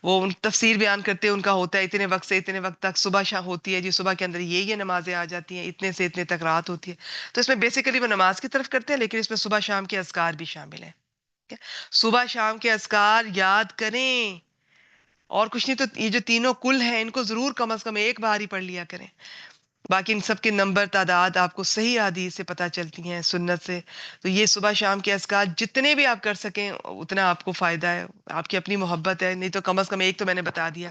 وہ ان تفسیر بیان کرتے ہیں، ان کا ہوتا ہے اتنے وقت سے اتنے وقت تک صبح شام ہوتی ہے جی، صبح کے اندر یہ نمازیں آ جاتی ہیں، اتنے سے اتنے تک رات ہوتی ہے. تو اس میں بیسیکلی وہ نماز کی طرف کرتے ہیں، لیکن اس میں صبح شام کے اذکار بھی شامل ہیں. ٹھیک ہے؟ صبح شام کے اذکار یاد کریں، اور کچھ نہیں تو یہ جو تینوں کل ہیں ان کو ضرور کم از کم ایک بار ہی پڑھ لیا کریں. باقی ان سب کے نمبر تعداد آپ کو صحیح حدیث سے پتہ چلتی ہیں، سنت سے. تو یہ صبح شام کے اذکار جتنے بھی آپ کر سکیں اتنا آپ کو فائدہ ہے. آپ کی اپنی محبت ہے، نہیں تو کم از کم ایک تو میں نے بتا دیا.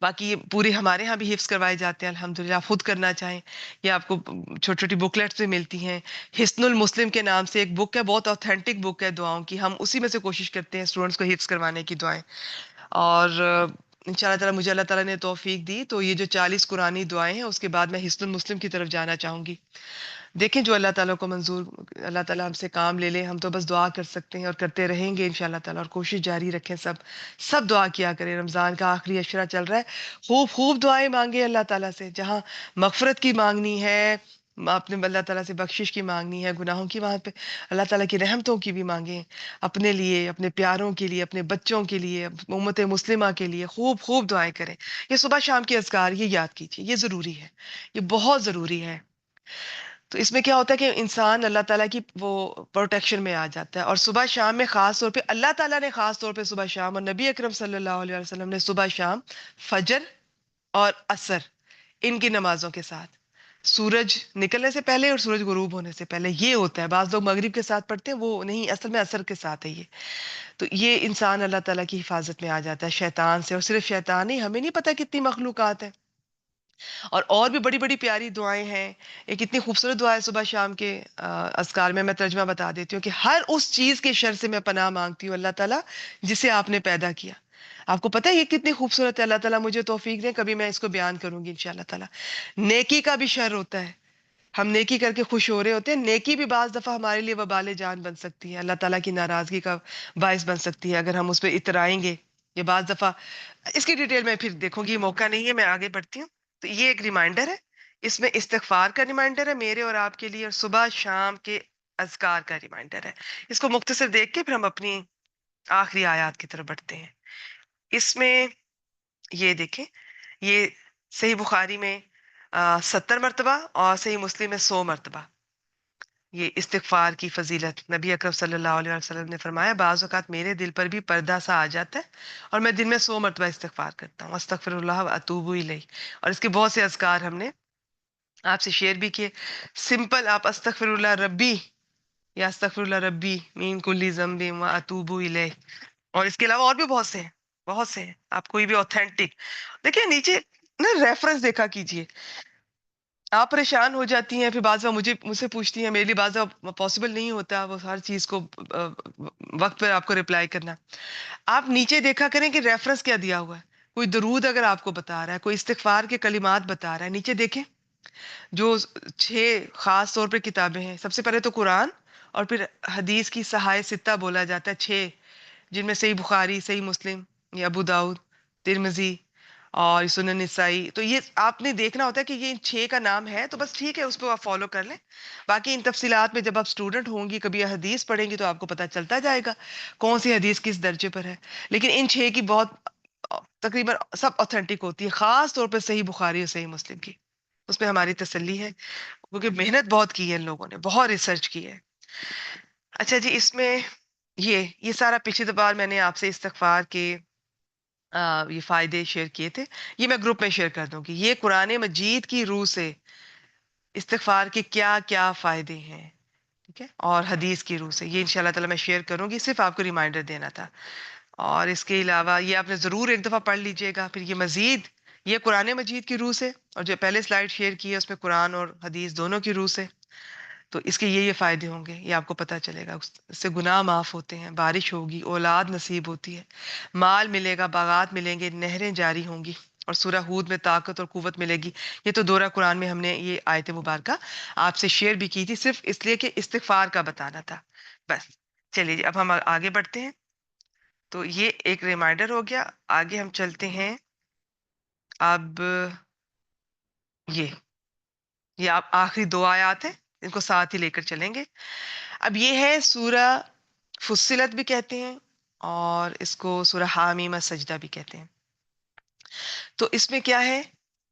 باقی یہ پورے ہمارے ہاں بھی حفظ کروائے جاتے ہیں الحمدللہ. آپ خود کرنا چاہیں یا آپ کو چھوٹی چھوٹی بکلیٹس بھی ملتی ہیں. حصن المسلم کے نام سے ایک بک ہے، بہت اوتھینٹک بک ہے دعاؤں کی. ہم اسی میں سے کوشش کرتے ہیں اسٹوڈنٹس کو حفظ کروانے کی دعائیں. اور ان شاء اللہ تعالیٰ مجھے اللہ تعالیٰ نے توفیق دی تو یہ جو 40 قرآنی دعائیں ہیں اس کے بعد میں حصن المسلم کی طرف جانا چاہوں گی. دیکھیں جو اللہ تعالیٰ کو منظور، اللہ تعالیٰ ہم سے کام لے لے. ہم تو بس دعا کر سکتے ہیں اور کرتے رہیں گے انشاءاللہ تعالیٰ، اور کوشش جاری رکھیں. سب دعا کیا کریں. رمضان کا آخری عشرہ چل رہا ہے، خوب خوب دعائیں مانگیں اللہ تعالیٰ سے. جہاں مغفرت کی مانگنی ہے، اپنے اللہ تعالیٰ سے بخشش کی مانگنی ہے گناہوں کی، وہاں پہ اللہ تعالیٰ کی رحمتوں کی بھی مانگیں. اپنے لیے، اپنے پیاروں کے لیے، اپنے بچوں کے لیے، امت مسلمہ کے لیے خوب خوب دعائیں کریں. یہ صبح شام کے اذکار یہ یاد کیجیے، یہ ضروری ہے، یہ بہت ضروری ہے. تو اس میں کیا ہوتا ہے کہ انسان اللہ تعالیٰ کی وہ پروٹیکشن میں آ جاتا ہے. اور صبح شام میں خاص طور پہ اللہ تعالیٰ نے خاص طور پہ صبح شام، اور نبی اکرم صلی اللہ علیہ وسلم نے صبح شام، فجر اور عصر، ان کی نمازوں کے ساتھ، سورج نکلنے سے پہلے اور سورج غروب ہونے سے پہلے یہ ہوتا ہے. بعض لوگ مغرب کے ساتھ پڑھتے ہیں، وہ نہیں، اصل میں عصر کے ساتھ ہے یہ. تو یہ انسان اللہ تعالیٰ کی حفاظت میں آ جاتا ہے شیطان سے. اور صرف شیطان نہیں، ہمیں نہیں پتہ کتنی مخلوقات ہیں. اور بھی بڑی بڑی پیاری دعائیں ہیں. ایک اتنی خوبصورت دعا ہے صبح شام کے اذکار میں ترجمہ بتا دیتی ہوں کہ ہر اس چیز کے شر سے میں پناہ مانگتی ہوں اللہ تعالیٰ جسے آپ نے پیدا کیا. آپ کو پتہ ہے یہ کتنی خوبصورت ہے. اللہ تعالیٰ مجھے توفیق دے، کبھی میں اس کو بیان کروں گی انشاءاللہ تعالیٰ. نیکی کا بھی شر ہوتا ہے. ہم نیکی کر کے خوش ہو رہے ہوتے ہیں، نیکی بھی بعض دفعہ ہمارے لیے وبال جان بن سکتی ہے، اللہ تعالیٰ کی ناراضگی کا باعث بن سکتی ہے اگر ہم اس پہ اترائیں گے. یہ بعض دفعہ اس کی ڈیٹیل میں پھر دیکھوں گی، موقع نہیں ہے، میں آگے بڑھتی ہوں. تو یہ ایک ریمائنڈر ہے، اس میں استغفار کا ریمائنڈر ہے میرے اور آپ کے لیے، اور صبح شام کے اذکار کا ریمائنڈر ہے. اس کو مختصر دیکھ کے پھر ہم اپنی آخری آیات کی طرف بڑھتے ہیں. اس میں یہ دیکھیں، یہ صحیح بخاری میں 70 مرتبہ اور صحیح مسلم میں 100 مرتبہ یہ استغفار کی فضیلت. نبی اکرم صلی اللہ علیہ وسلم نے فرمایا بعض اوقات میرے دل پر بھی پردہ سا آ جاتا ہے اور میں دن میں 100 مرتبہ استغفار کرتا ہوں، استغفر اللہ و اتوب الیہ. اور اس کے بہت سے اذکار ہم نے آپ سے شیئر بھی کیے. سمپل آپ استغفر اللہ ربی یا استغفر اللہ ربی من کل ذنب و اتوب الیہ. اور اس کے علاوہ اور بھی بہت سے ہیں، بہت سے ہیں. آپ کوئی بھی اوتھینٹک دیکھیں نیچے نا ریفرنس دیکھا کیجئے. آپ پریشان ہو جاتی ہیں، پھر بعض مجھ سے پوچھتی ہیں، میرے لیے بعض پاسبل نہیں ہوتا وہ ہر چیز کو وقت پر آپ کو رپلائی کرنا. آپ نیچے دیکھا کریں کہ ریفرنس کیا دیا ہوا ہے. کوئی درود اگر آپ کو بتا رہا ہے، کوئی استغفار کے کلمات بتا رہا ہے، نیچے دیکھیں. جو 6 خاص طور پہ کتابیں ہیں، سب سے پہلے تو قرآن، اور پھر حدیث کی صحائح ستہ بولا جاتا ہے 6 جن میں صحیح بخاری، صحیح مسلم، یا ابو داؤد، ترمذی اور سنن نسائی. تو یہ آپ نے دیکھنا ہوتا ہے کہ یہ ان 6 کا نام ہے تو بس ٹھیک ہے، اس کو آپ فالو کر لیں. باقی ان تفصیلات میں جب آپ اسٹوڈنٹ ہوں گی، کبھی حدیث پڑھیں گی، تو آپ کو پتہ چلتا جائے گا کون سی حدیث کس درجے پر ہے. لیکن ان 6 کی بہت تقریباً سب اوتھینٹک ہوتی ہے، خاص طور پہ صحیح بخاری اور صحیح مسلم کی. اس میں ہماری تسلی ہے کیونکہ محنت بہت کی ہے ان لوگوں نے، بہت ریسرچ کی ہے. اچھا جی، اس میں یہ سارا پچھلی بار میں نے آپ سے استغفار کے یہ فائدے شیئر کیے تھے، یہ میں گروپ میں شیئر کر دوں گی. یہ قرآن مجید کی روح سے استغفار کے کیا کیا فائدے ہیں، ٹھیک ہے، اور حدیث کی روح سے یہ انشاءاللہ تعالی میں شیئر کروں گی. صرف آپ کو ریمائنڈر دینا تھا. اور اس کے علاوہ یہ آپ نے ضرور ایک دفعہ پڑھ لیجئے گا. پھر یہ مزید یہ قرآن مجید کی روح سے، اور جو پہلے سلائیڈ شیئر کی ہے اس میں قرآن اور حدیث دونوں کی روح سے. تو اس کے یہ فائدے ہوں گے، یہ آپ کو پتہ چلے گا. اس سے گناہ معاف ہوتے ہیں، بارش ہوگی، اولاد نصیب ہوتی ہے، مال ملے گا، باغات ملیں گے، نہریں جاری ہوں گی، اور سورہ ہود میں طاقت اور قوت ملے گی. یہ تو دورہ قرآن میں ہم نے یہ آیت مبارکہ آپ سے شیئر بھی کی تھی، صرف اس لیے کہ استغفار کا بتانا تھا بس. چلیے جی، اب ہم آگے بڑھتے ہیں. تو یہ ایک ریمائنڈر ہو گیا. آگے ہم چلتے ہیں. اب یہ یہ آپ آخری 2 آیات ہیں، ان کو ساتھ ہی لے کر چلیں گے. اب یہ ہے سورہ فصلت بھی کہتے ہیں، اور اس کو سورہ حامیم سجدہ بھی کہتے ہیں. تو اس میں کیا ہے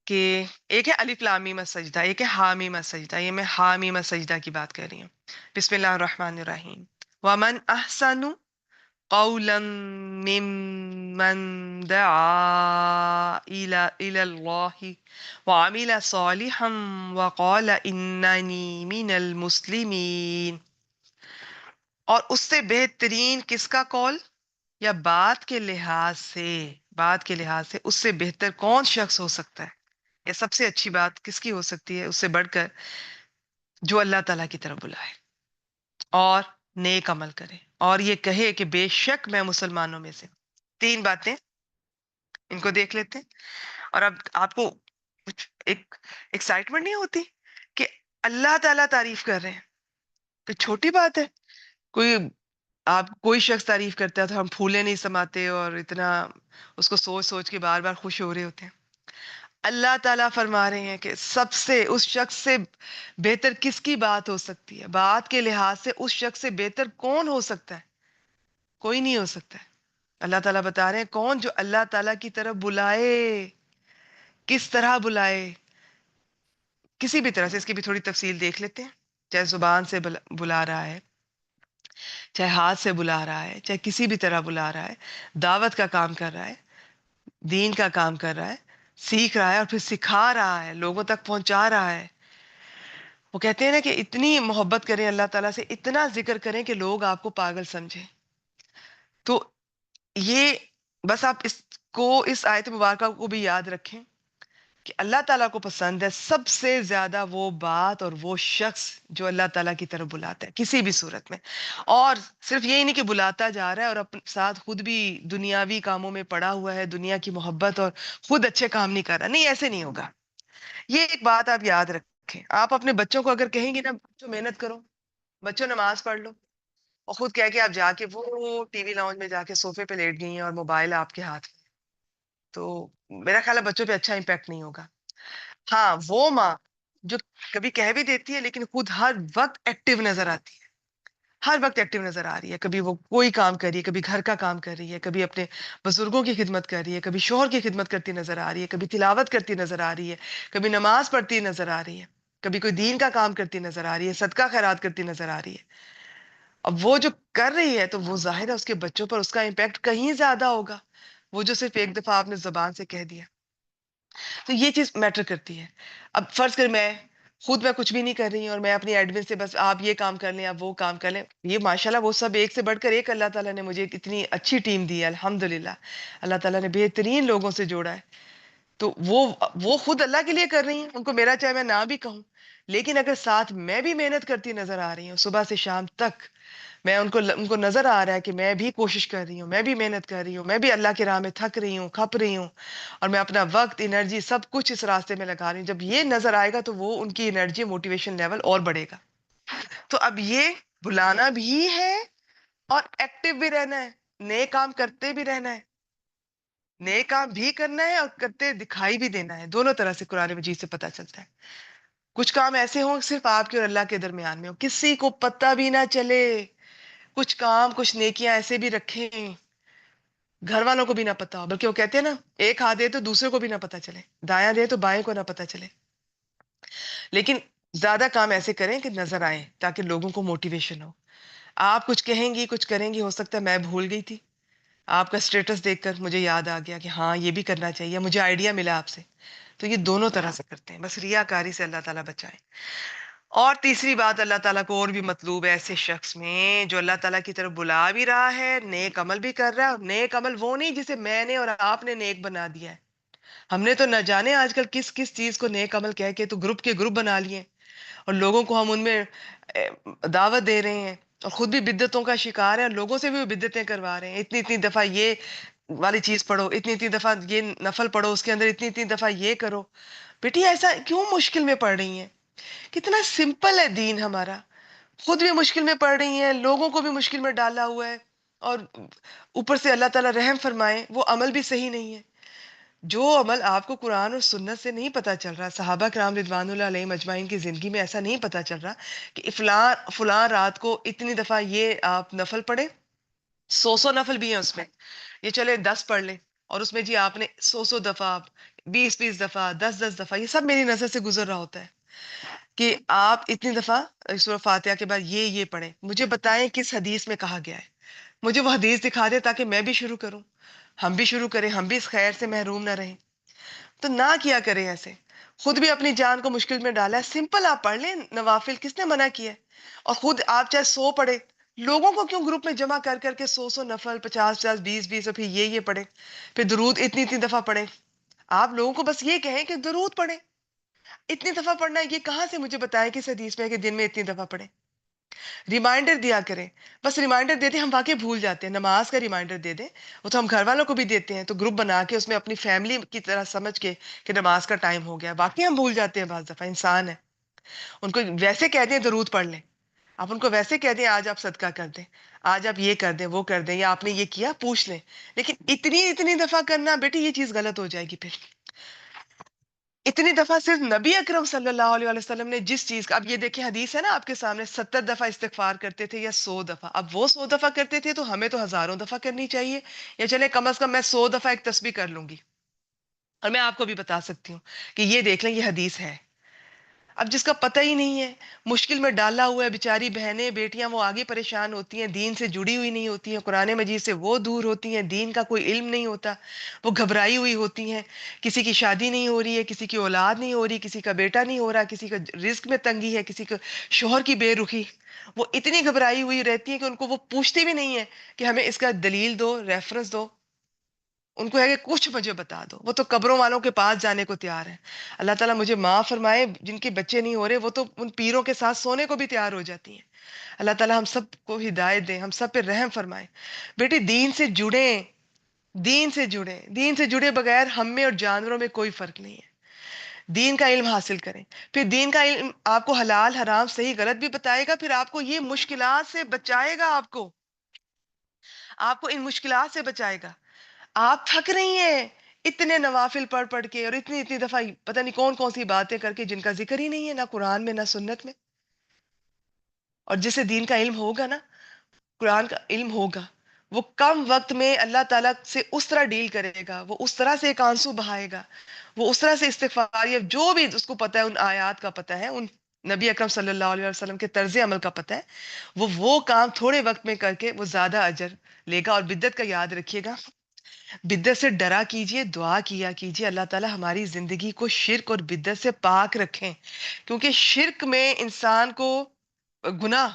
کہ ایک ہے الف لام میم سجدہ، ایک ہے حامیم سجدہ. یہ میں حامیم سجدہ کی بات کر رہی ہوں. بسم اللہ الرحمن الرحیم. ومن احسن قولا ممن دعا الى اللہ وعمل صالحا وقال اننی من المسلمین. اور اس سے بہترین کس کا قول یا بات کے لحاظ سے، بات کے لحاظ سے اس سے بہتر کون شخص ہو سکتا ہے، یا سب سے اچھی بات کس کی ہو سکتی ہے اس سے بڑھ کر، جو اللہ تعالیٰ کی طرف بلائے اور نیک عمل کرے اور یہ کہے کہ بے شک میں مسلمانوں میں سے. 3 باتیں، ان کو دیکھ لیتے ہیں. اور اب آپ کو کچھ ایک ایکسائٹمنٹ نہیں ہوتی کہ اللہ تعالیٰ تعریف کر رہے ہیں؟ تو چھوٹی بات ہے. کوئی آپ کوئی شخص تعریف کرتا ہے تو ہم پھولے نہیں سماتے اور اتنا اس کو سوچ سوچ کے بار بار خوش ہو رہے ہوتے ہیں. اللہ تعالیٰ فرما رہے ہیں کہ سب سے اس شخص سے بہتر کس کی بات ہو سکتی ہے، بات کے لحاظ سے اس شخص سے بہتر کون ہو سکتا ہے؟ کوئی نہیں ہو سکتا ہے. اللہ تعالیٰ بتا رہے ہیں کون، جو اللہ تعالیٰ کی طرف بلائے. کس طرح بلائے؟ کسی بھی طرح سے. اس کی بھی تھوڑی تفصیل دیکھ لیتے ہیں. چاہے زبان سے بلا رہا ہے، چاہے ہاتھ سے بلا رہا ہے، چاہے کسی بھی طرح بلا رہا ہے، دعوت کا کام کر رہا ہے، دین کا کام کر رہا ہے، سیکھ رہا ہے اور پھر سکھا رہا ہے، لوگوں تک پہنچا رہا ہے. وہ کہتے ہیں نا کہ اتنی محبت کریں اللہ تعالیٰ سے، اتنا ذکر کریں کہ لوگ آپ کو پاگل سمجھیں. تو یہ بس آپ اس کو، اس آیت مبارکہ کو بھی یاد رکھیں کہ اللہ تعالیٰ کو پسند ہے سب سے زیادہ وہ بات اور وہ شخص جو اللہ تعالیٰ کی طرف بلاتا ہے کسی بھی صورت میں. اور صرف یہی نہیں کہ بلاتا جا رہا ہے اور اپنے ساتھ خود بھی دنیاوی کاموں میں پڑا ہوا ہے، دنیا کی محبت، اور خود اچھے کام نہیں کر رہا. نہیں، ایسے نہیں ہوگا. یہ ایک بات آپ یاد رکھیں. آپ اپنے بچوں کو اگر کہیں گے نا بچوں محنت کرو، بچوں نماز پڑھ لو، اور خود کہہ کے آپ جا کے وہ ٹی وی لاؤنج میں جا کے صوفے پہ لیٹ گئی ہیں اور موبائل آپ کے ہاتھ میں، تو میرا خیال ہے بچوں پہ اچھا امپیکٹ نہیں ہوگا. ہاں، وہ ماں جو کبھی کہہ بھی دیتی ہے لیکن خود ہر وقت ایکٹیو نظر آتی ہے، ہر وقت ایکٹیو نظر آ رہی ہے. کبھی وہ کوئی کام کر رہی ہے، کبھی گھر کا کام کر رہی ہے، کبھی اپنے بزرگوں کی خدمت کر رہی ہے، کبھی شوہر کی خدمت کرتی نظر آ رہی ہے، کبھی تلاوت کرتی نظر آ رہی ہے، کبھی نماز پڑھتی نظر آ رہی ہے، کبھی کوئی دین کا کام کرتی نظر آ رہی ہے، صدقہ خیرات کرتی نظر آ رہی ہے. اب وہ جو کر رہی ہے تو وہ ظاہر ہے اس کے بچوں پر اس کا امپیکٹ کہیں زیادہ ہوگا، وہ جو صرف ایک دفعہ آپ نے زبان سے کہہ دیا. تو یہ چیز میٹر کرتی ہے. اب فرض کر میں خود میں کچھ بھی نہیں کر رہی ہوں اور میں اپنی ایڈمن سے بس آپ یہ کام کر لیں، آپ وہ کام کر لیں. یہ ماشاءاللہ وہ سب ایک سے بڑھ کر ایک اللہ تعالیٰ نے مجھے ایک اتنی اچھی ٹیم دی ہے، الحمدللہ. اللہ تعالیٰ نے بہترین لوگوں سے جوڑا ہے. تو وہ خود اللہ کے لیے کر رہی ہیں، ان کو میرا چاہے میں نہ بھی کہوں، لیکن اگر ساتھ میں بھی محنت کرتی نظر آ رہی ہوں صبح سے شام تک، میں ان کو نظر آ رہا ہے کہ میں بھی کوشش کر رہی ہوں، میں بھی محنت کر رہی ہوں، میں بھی اللہ کی راہ میں تھک رہی ہوں، کھپ رہی ہوں، اور میں اپنا وقت، انرجی سب کچھ اس راستے میں لگا رہی ہوں. جب یہ نظر آئے گا تو وہ ان کی انرجی، موٹیویشن لیول اور بڑھے گا. تو اب یہ بلانا بھی ہے اور ایکٹیو بھی رہنا ہے. نئے کام کرتے بھی رہنا ہے، نئے کام بھی کرنا ہے اور کرتے دکھائی بھی دینا ہے، دونوں طرح سے قرآن مجید سے پتہ چلتا ہے۔ کچھ کام ایسے ہوں صرف آپ کے اور اللہ کے درمیان میں ہو، کسی کو پتہ بھی نہ چلے۔ کچھ کام کچھ نیکیاں ایسے بھی رکھیں گھر والوں کو بھی نہ پتا ہو، بلکہ وہ کہتے ہیں نا، ایک ہاتھ دے تو دوسرے کو بھی نہ پتا چلے، دایاں دے تو بائیں کو نہ پتا چلے، لیکن زیادہ کام ایسے کریں کہ نظر آئیں تاکہ لوگوں کو موٹیویشن ہو۔ آپ کچھ کہیں گی کچھ کریں گی، ہو سکتا ہے میں بھول گئی تھی، آپ کا سٹیٹس دیکھ کر مجھے یاد آ گیا کہ ہاں یہ بھی کرنا چاہیے، مجھے آئیڈیا ملا آپ سے۔ تو یہ دونوں طرح سے کرتے ہیں، بس ریاکاری سے اللہ تعالیٰ بچائے۔ اور تیسری بات اللہ تعالیٰ کو اور بھی مطلوب ہے ایسے شخص میں جو اللہ تعالیٰ کی طرف بلا بھی رہا ہے، نیک عمل بھی کر رہا ہے، اور نیک عمل وہ نہیں جسے میں نے اور آپ نے نیک بنا دیا ہے۔ ہم نے تو نہ جانے آج کل کس کس چیز کو نیک عمل کہہ کے تو گروپ کے گروپ بنا لیے، اور لوگوں کو ہم ان میں دعوت دے رہے ہیں، اور خود بھی بدعتوں کا شکار ہیں، اور لوگوں سے بھی وہ بدعتیں کروا رہے ہیں۔ اتنی اتنی دفعہ یہ والی چیز پڑھو، اتنی اتنی دفعہ یہ نفل پڑھو، اس کے اندر اتنی اتنی دفعہ یہ کرو۔ بیٹی ایسا کیوں مشکل میں پڑھ رہی ہیں؟ کتنا سمپل ہے دین ہمارا، خود بھی مشکل میں پڑ رہی ہیں، لوگوں کو بھی مشکل میں ڈالا ہوا ہے، اور اوپر سے اللہ تعالیٰ رحم فرمائے وہ عمل بھی صحیح نہیں ہے۔ جو عمل آپ کو قرآن اور سنت سے نہیں پتا چل رہا، صحابہ کرام رضوان اللہ علیہم اجمعین کی زندگی میں ایسا نہیں پتا چل رہا کہ فلاں فلاں رات کو اتنی دفعہ یہ آپ نفل پڑھیں، 100 نفل بھی ہیں اس میں، یہ چلے 10 پڑھ لیں، اور اس میں جی آپ نے 100 دفعہ، 20 دفعہ، 10 دفعہ، یہ سب میری نظر سے گزر رہا ہوتا ہے کہ آپ اتنی دفعہ سورہ فاتحہ کے بعد یہ پڑھیں۔ مجھے بتائیں کس حدیث میں کہا گیا ہے، مجھے وہ حدیث دکھا دے تاکہ میں بھی شروع کروں، ہم بھی شروع کریں، ہم بھی اس خیر سے محروم نہ رہیں۔ تو نہ کیا کریں ایسے، خود بھی اپنی جان کو مشکل میں ڈالا ہے۔ سمپل آپ پڑھ لیں نوافل، کس نے منع کیا ہے؟ اور خود آپ چاہے 100 پڑھیں، لوگوں کو کیوں گروپ میں جمع کر کر کے 100 نفل، 50 20 اور پھر یہ پڑھیں، پھر درود اتنی اتنی دفعہ پڑھیں۔ آپ لوگوں کو بس یہ کہیں کہ درود پڑھیں، اتنی دفعہ پڑھنا ہے، یہ کہاں سے مجھے بتائیں کس حدیث میں ہے کہ دن میں اتنی دفعہ پڑھیں؟ ریمائنڈر دیا کریں، بس ریمائنڈر دے دیں، ہم واقعی بھول جاتے ہیں، نماز کا ریمائنڈر دے دیں، وہ تو ہم گھر والوں کو بھی دیتے ہیں، تو گروپ بنا کے اس میں اپنی فیملی کی طرح سمجھ کے کہ نماز کا ٹائم ہو گیا، باقی ہم بھول جاتے ہیں، بعض دفعہ انسان ہے۔ ان کو ویسے کہہ دیں درود پڑھ لیں، آپ ان کو ویسے کہہ دیں آج آپ صدقہ کر دیں، آج آپ یہ کر دیں وہ کر دیں، یا آپ نے یہ کیا پوچھ لیں، لیکن اتنی اتنی دفعہ کرنا بیٹی یہ چیز غلط ہو جائے گی پھر۔ اتنی دفعہ صرف نبی اکرم صلی اللہ علیہ وسلم نے جس چیز کا، اب یہ دیکھیں حدیث ہے نا آپ کے سامنے، 70 دفعہ استغفار کرتے تھے یا 100 دفعہ، اب وہ 100 دفعہ کرتے تھے تو ہمیں تو ہزاروں دفعہ کرنی چاہیے، یا چلے کم از کم میں 100 دفعہ ایک تسبیح کر لوں گی۔ اور میں آپ کو بھی بتا سکتی ہوں کہ یہ دیکھ لیں یہ حدیث ہے۔ اب جس کا پتہ ہی نہیں ہے، مشکل میں ڈالا ہوا ہے، بیچاری بہنیں بیٹیاں وہ آگے پریشان ہوتی ہیں، دین سے جڑی ہوئی نہیں ہوتی ہیں، قرآن مجید سے وہ دور ہوتی ہیں، دین کا کوئی علم نہیں ہوتا، وہ گھبرائی ہوئی ہوتی ہیں، کسی کی شادی نہیں ہو رہی ہے، کسی کی اولاد نہیں ہو رہی، کسی کا بیٹا نہیں ہو رہا، کسی کا رزق میں تنگی ہے، کسی کا شوہر کی بے رخی، وہ اتنی گھبرائی ہوئی رہتی ہیں کہ ان کو وہ پوچھتی بھی نہیں ہے کہ ہمیں اس کا دلیل دو، ریفرنس دو، ان کو ہے کہ کچھ مجھے بتا دو، وہ تو قبروں والوں کے پاس جانے کو تیار ہے۔ اللہ تعالیٰ مجھے معاف فرمائے، جن کے بچے نہیں ہو رہے وہ تو ان پیروں کے ساتھ سونے کو بھی تیار ہو جاتی ہیں۔ اللہ تعالیٰ ہم سب کو ہدایت دے، ہم سب پہ رحم فرمائے۔ بیٹی دین سے جڑیں، دین سے جڑیں، دین سے جڑے بغیر ہم میں اور جانوروں میں کوئی فرق نہیں ہے۔ دین کا علم حاصل کریں، پھر دین کا علم آپ کو حلال حرام صحیح غلط بھی بتائے گا، پھر آپ کو یہ مشکلات سے بچائے گا، آپ کو ان مشکلات سے بچائے گا۔ آپ تھک رہی ہیں اتنے نوافل پڑھ پڑھ کے، اور اتنی اتنی دفعہ پتہ نہیں کون کون سی باتیں کر کے جن کا ذکر ہی نہیں ہے نہ قرآن میں نہ سنت میں۔ اور جسے دین کا علم ہوگا نا، قرآن کا علم ہوگا، وہ کم وقت میں اللہ تعالیٰ سے اس طرح ڈیل کرے گا، وہ اس طرح سے ایک آنسو بہائے گا، وہ اس طرح سے استغفار یا جو بھی اس کو پتہ ہے، ان آیات کا پتہ ہے، ان نبی اکرم صلی اللہ علیہ وسلم کے طرز عمل کا پتہ ہے، وہ کام تھوڑے وقت میں کر کے وہ زیادہ اجر لے گا۔ اور بدعت کا یاد رکھیے گا، بدعت سے ڈرا کیجئے، دعا کیا کیجئے اللہ تعالیٰ ہماری زندگی کو شرک اور بدعت سے پاک رکھیں، کیونکہ شرک میں انسان کو گناہ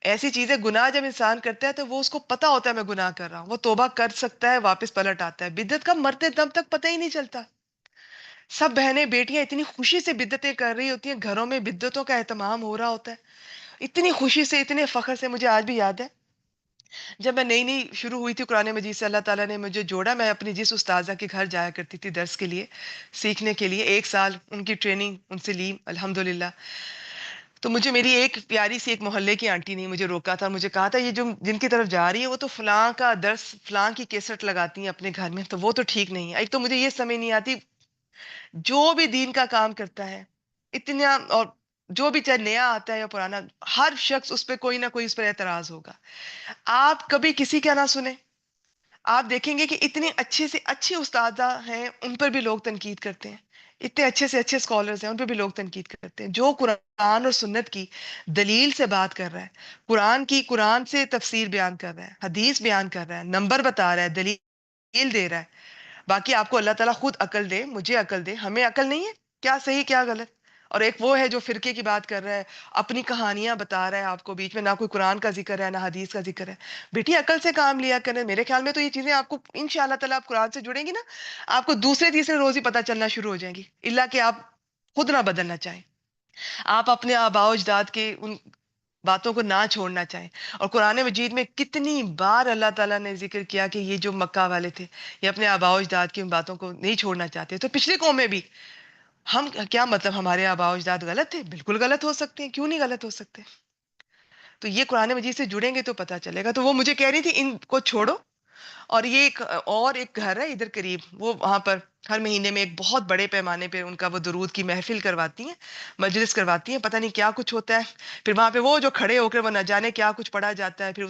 ایسی چیز ہے، گناہ جب انسان کرتا ہے تو وہ اس کو پتا ہوتا ہے میں گناہ کر رہا ہوں، وہ توبہ کر سکتا ہے، واپس پلٹ آتا ہے۔ بدعت کا مرتے دم تک پتہ ہی نہیں چلتا۔ سب بہنیں بیٹیاں اتنی خوشی سے بدعتیں کر رہی ہوتی ہیں، گھروں میں بدعتوں کا اہتمام ہو رہا ہوتا ہے، اتنی خوشی سے، اتنے فخر سے۔ مجھے آج بھی یاد ہے جب میں نئی نئی شروع ہوئی تھی قرآن مجید سے، اللہ تعالیٰ نے مجھے جوڑا، میں اپنی جس استاذہ کے گھر جایا کرتی تھی درس کے لیے، سیکھنے کے لیے، 1 سال ان کی ٹریننگ ان سے لی الحمدللہ۔ تو مجھے میری ایک پیاری سی ایک محلے کی آنٹی نے مجھے روکا تھا، مجھے کہا تھا یہ جو جن کی طرف جا رہی ہے وہ تو فلاں کا درس فلاں کی کیسٹ لگاتی ہیں اپنے گھر میں، تو وہ تو ٹھیک نہیں ہے۔ ایک تو مجھے یہ سمجھ نہیں آتی، جو بھی دین کا کام کرتا ہے اتنا، اور جو بھی چاہے نیا آتا ہے یا پرانا، ہر شخص اس پہ کوئی نہ کوئی اس پر اعتراض ہوگا۔ آپ کبھی کسی کا نہ سنیں، آپ دیکھیں گے کہ اتنے اچھے سے اچھے استادہ ہیں ان پر بھی لوگ تنقید کرتے ہیں، اتنے اچھے سے اچھے اسکالرز ہیں ان پہ بھی لوگ تنقید کرتے ہیں۔ جو قرآن اور سنت کی دلیل سے بات کر رہا ہے، قرآن سے تفسیر بیان کر رہا ہے، حدیث بیان کر رہا ہے، نمبر بتا رہا ہے، دلیل دے رہا ہے، باقی آپ کو اللہ تعالیٰ خود عقل دے، مجھے عقل دے، ہمیں عقل نہیں ہے کیا صحیح کیا غلط۔ اور ایک وہ ہے جو فرقے کی بات کر رہا ہے، اپنی کہانیاں بتا رہا ہے آپ کو، بیچ میں نہ کوئی قرآن کا ذکر ہے نہ حدیث کا ذکر ہے۔ بیٹی عقل سے کام لیا کریں، میرے خیال میں تو یہ چیزیں آپ کو انشاءاللہ تعالیٰ آپ قرآن سے جڑیں گی نا، آپ کو دوسرے تیسرے روز ہی پتہ چلنا شروع ہو جائیں گی، اللہ کہ آپ خود نہ بدلنا چاہیں، آپ اپنے آباء و اجداد کے ان باتوں کو نہ چھوڑنا چاہیں۔ اور قرآن مجید میں کتنی بار اللہ تعالیٰ نے ذکر کیا کہ یہ جو مکہ والے تھے یہ اپنے آباء و اجداد کی ان باتوں کو نہیں چھوڑنا چاہتے، تو پچھلی قومیں بھی، ہم کیا مطلب ہمارے آباء و اجداد غلط تھے؟ بالکل غلط ہو سکتے ہیں، کیوں نہیں غلط ہو سکتے؟ تو یہ قرآن مجید سے جڑیں گے تو پتہ چلے گا۔ تو وہ مجھے کہہ رہی تھی ان کو چھوڑو، اور یہ ایک گھر ہے ادھر قریب، وہ وہاں پر ہر مہینے میں ایک بہت بڑے پیمانے پہ ان کا وہ درود کی محفل کرواتی ہیں، مجلس کرواتی ہیں، پتہ نہیں کیا کچھ ہوتا ہے، پھر وہاں پہ وہ جو کھڑے ہو کر وہ نہ جانے کیا کچھ پڑھا جاتا ہے، پھر